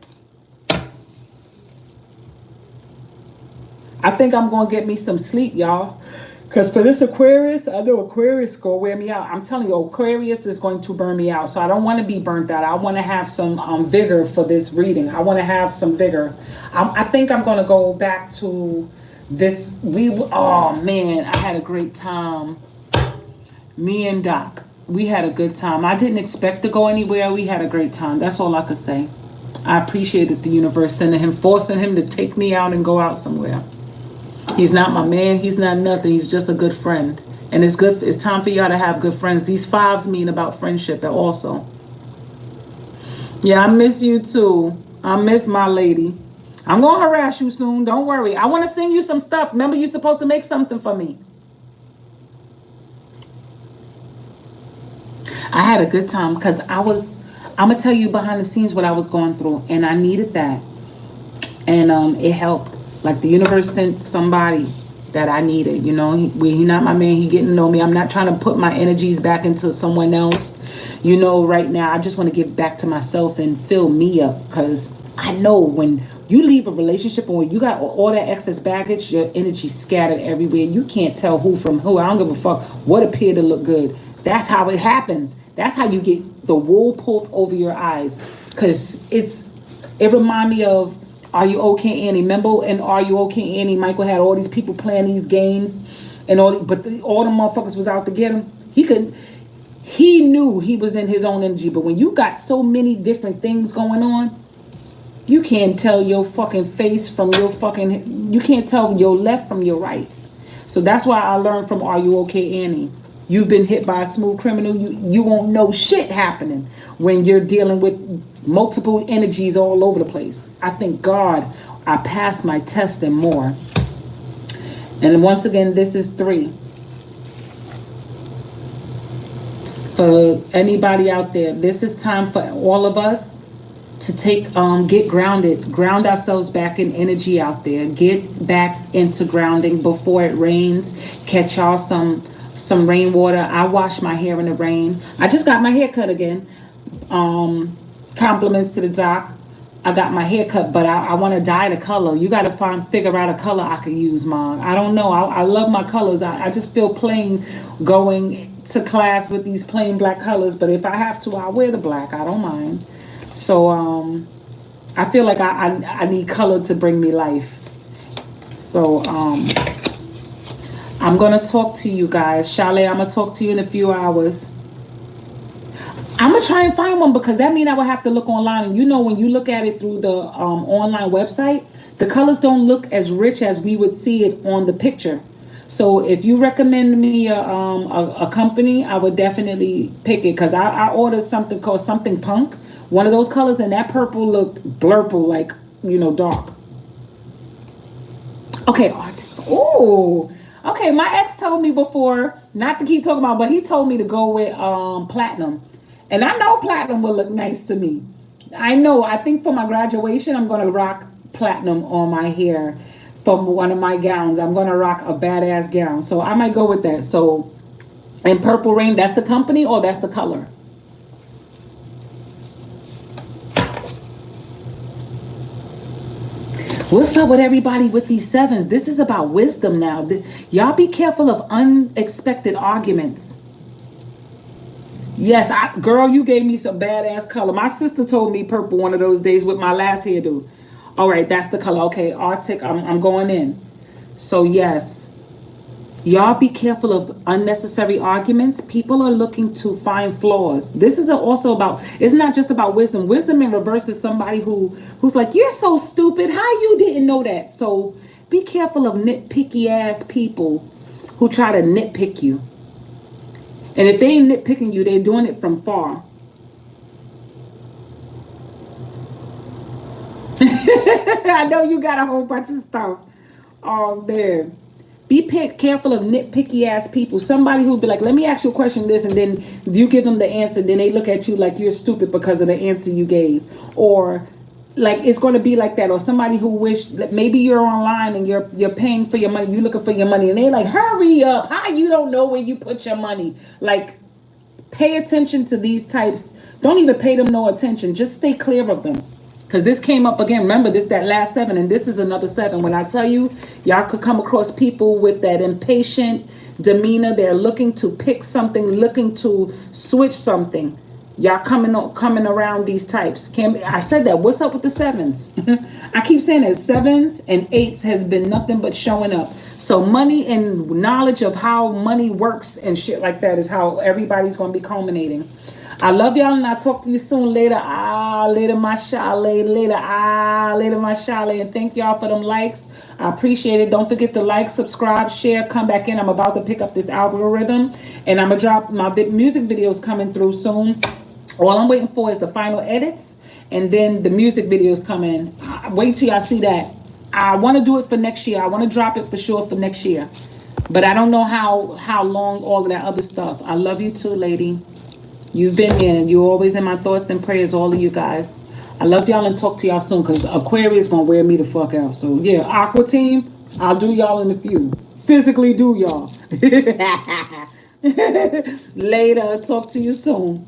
I think I'm gonna get me some sleep, y'all. Because for this Aquarius, I know Aquarius is going to wear me out. I'm telling you, Aquarius is going to burn me out. So I don't want to be burnt out. I want to have some vigor for this reading. I want to have some vigor. I think I'm going to go back to this. Oh, man, I had a great time. Me and Doc, we had a good time. I didn't expect to go anywhere. We had a great time. That's all I could say. I appreciated the universe sending him, forcing him to take me out and go out somewhere. He's not my man. He's not nothing. He's just a good friend. And it's good. It's time for y'all to have good friends. These 5s mean about friendship also. Yeah, I miss you too. I miss my lady. I'm going to harass you soon. Don't worry. I want to send you some stuff. Remember, you're supposed to make something for me. I had a good time because I'm going to tell you behind the scenes what I was going through. And I needed that. And it helped. Like the universe sent somebody that I needed, He not my man. He getting to know me. I'm not trying to put my energies back into someone else. Right now, I just want to give back to myself and fill me up. Because I know when you leave a relationship or when you got all that excess baggage, your energy scattered everywhere. You can't tell who from who. I don't give a fuck what appeared to look good. That's how it happens. That's how you get the wool pulled over your eyes. Because it reminds me of Are You Okay, Annie? Remember in Are You Okay, Annie, Michael had all these people playing these games, and all the motherfuckers was out to get him. He knew he was in his own energy, but when you got so many different things going on, you can't tell your fucking face from your fucking, you can't tell your left from your right. So that's why I learned from Are You Okay, Annie? You've been hit by a smooth criminal. You won't know shit happening when you're dealing with multiple energies all over the place. I thank God I passed my test and more. And once again, this is 3. For anybody out there, this is time for all of us to get grounded, ground ourselves back in energy out there, get back into grounding before it rains. Catch y'all some rainwater. I wash my hair in the rain. I just got my hair cut again. Compliments to the doc. I got my hair cut, but I want to dye the color. You got to figure out a color I could use, Mom. I don't know. I love my colors. I just feel plain going to class with these plain black colors, but if I have to, I'll wear the black. I don't mind. So I feel like I need color to bring me life. So I'm going to talk to you guys. Chalet, I'm going to talk to you in a few hours. I'm going to try and find one because that means I would have to look online. And you know, when you look at it through the online website, the colors don't look as rich as we would see it on the picture. So if you recommend me a company, I would definitely pick it because I ordered something called Something Punk. One of those colors, and that purple looked blurple, like, you know, dark. Okay, art. Oh, okay. My ex told me before, not to keep talking about, but he told me to go with platinum. And I know platinum will look nice to me. I know. I think for my graduation, I'm going to rock platinum on my hair from one of my gowns. I'm going to rock a badass gown. So I might go with that. So, and Purple Rain, that's the company or that's the color? What's up with everybody with these 7s? This is about wisdom now. Y'all be careful of unexpected arguments. Yes, girl, you gave me some badass color. My sister told me purple one of those days with my last hairdo. All right, that's the color. Okay, Arctic, I'm going in. So yes, y'all be careful of unnecessary arguments. People are looking to find flaws. This is also about, it's not just about wisdom. Wisdom in reverse is somebody who's like, you're so stupid. How you didn't know that? So be careful of nitpicky ass people who try to nitpick you. And if they ain't nitpicking you, they're doing it from far. I know you got a whole bunch of stuff. Oh, man. Be careful of nitpicky ass people. Somebody who'll be like, let me ask you a question, this, and then you give them the answer. Then they look at you like you're stupid because of the answer you gave. Or like it's going to be like that. Or somebody who wish that maybe you're online and you're paying for your money. You're looking for your money. And they like, hurry up. How you don't know where you put your money? Like, pay attention to these types. Don't even pay them no attention. Just stay clear of them. Because this came up again. Remember, that last 7, and this is another 7. When I tell you, y'all could come across people with that impatient demeanor. They're looking to pick something, looking to switch something. Y'all coming around these types. I said that. What's up with the 7s? I keep saying that 7s and 8s has been nothing but showing up. So money and knowledge of how money works and shit like that is how everybody's going to be culminating. I love y'all, and I'll talk to you soon. Later. Later, my chalet. Later, my chalet. And thank y'all for them likes. I appreciate it. Don't forget to like, subscribe, share, come back in. I'm about to pick up this algorithm, and I'm going to drop my music videos coming through soon. All I'm waiting for is the final edits, and then the music videos come in. Wait till y'all see that. I want to do it for next year. I want to drop it for sure for next year. But I don't know how long all of that other stuff. I love you too, lady. You've been there. You're always in my thoughts and prayers, all of you guys. I love y'all and talk to y'all soon because Aquarius going to wear me the fuck out. So, yeah, Aqua team, I'll do y'all in a few. Physically do y'all. Later. Talk to you soon.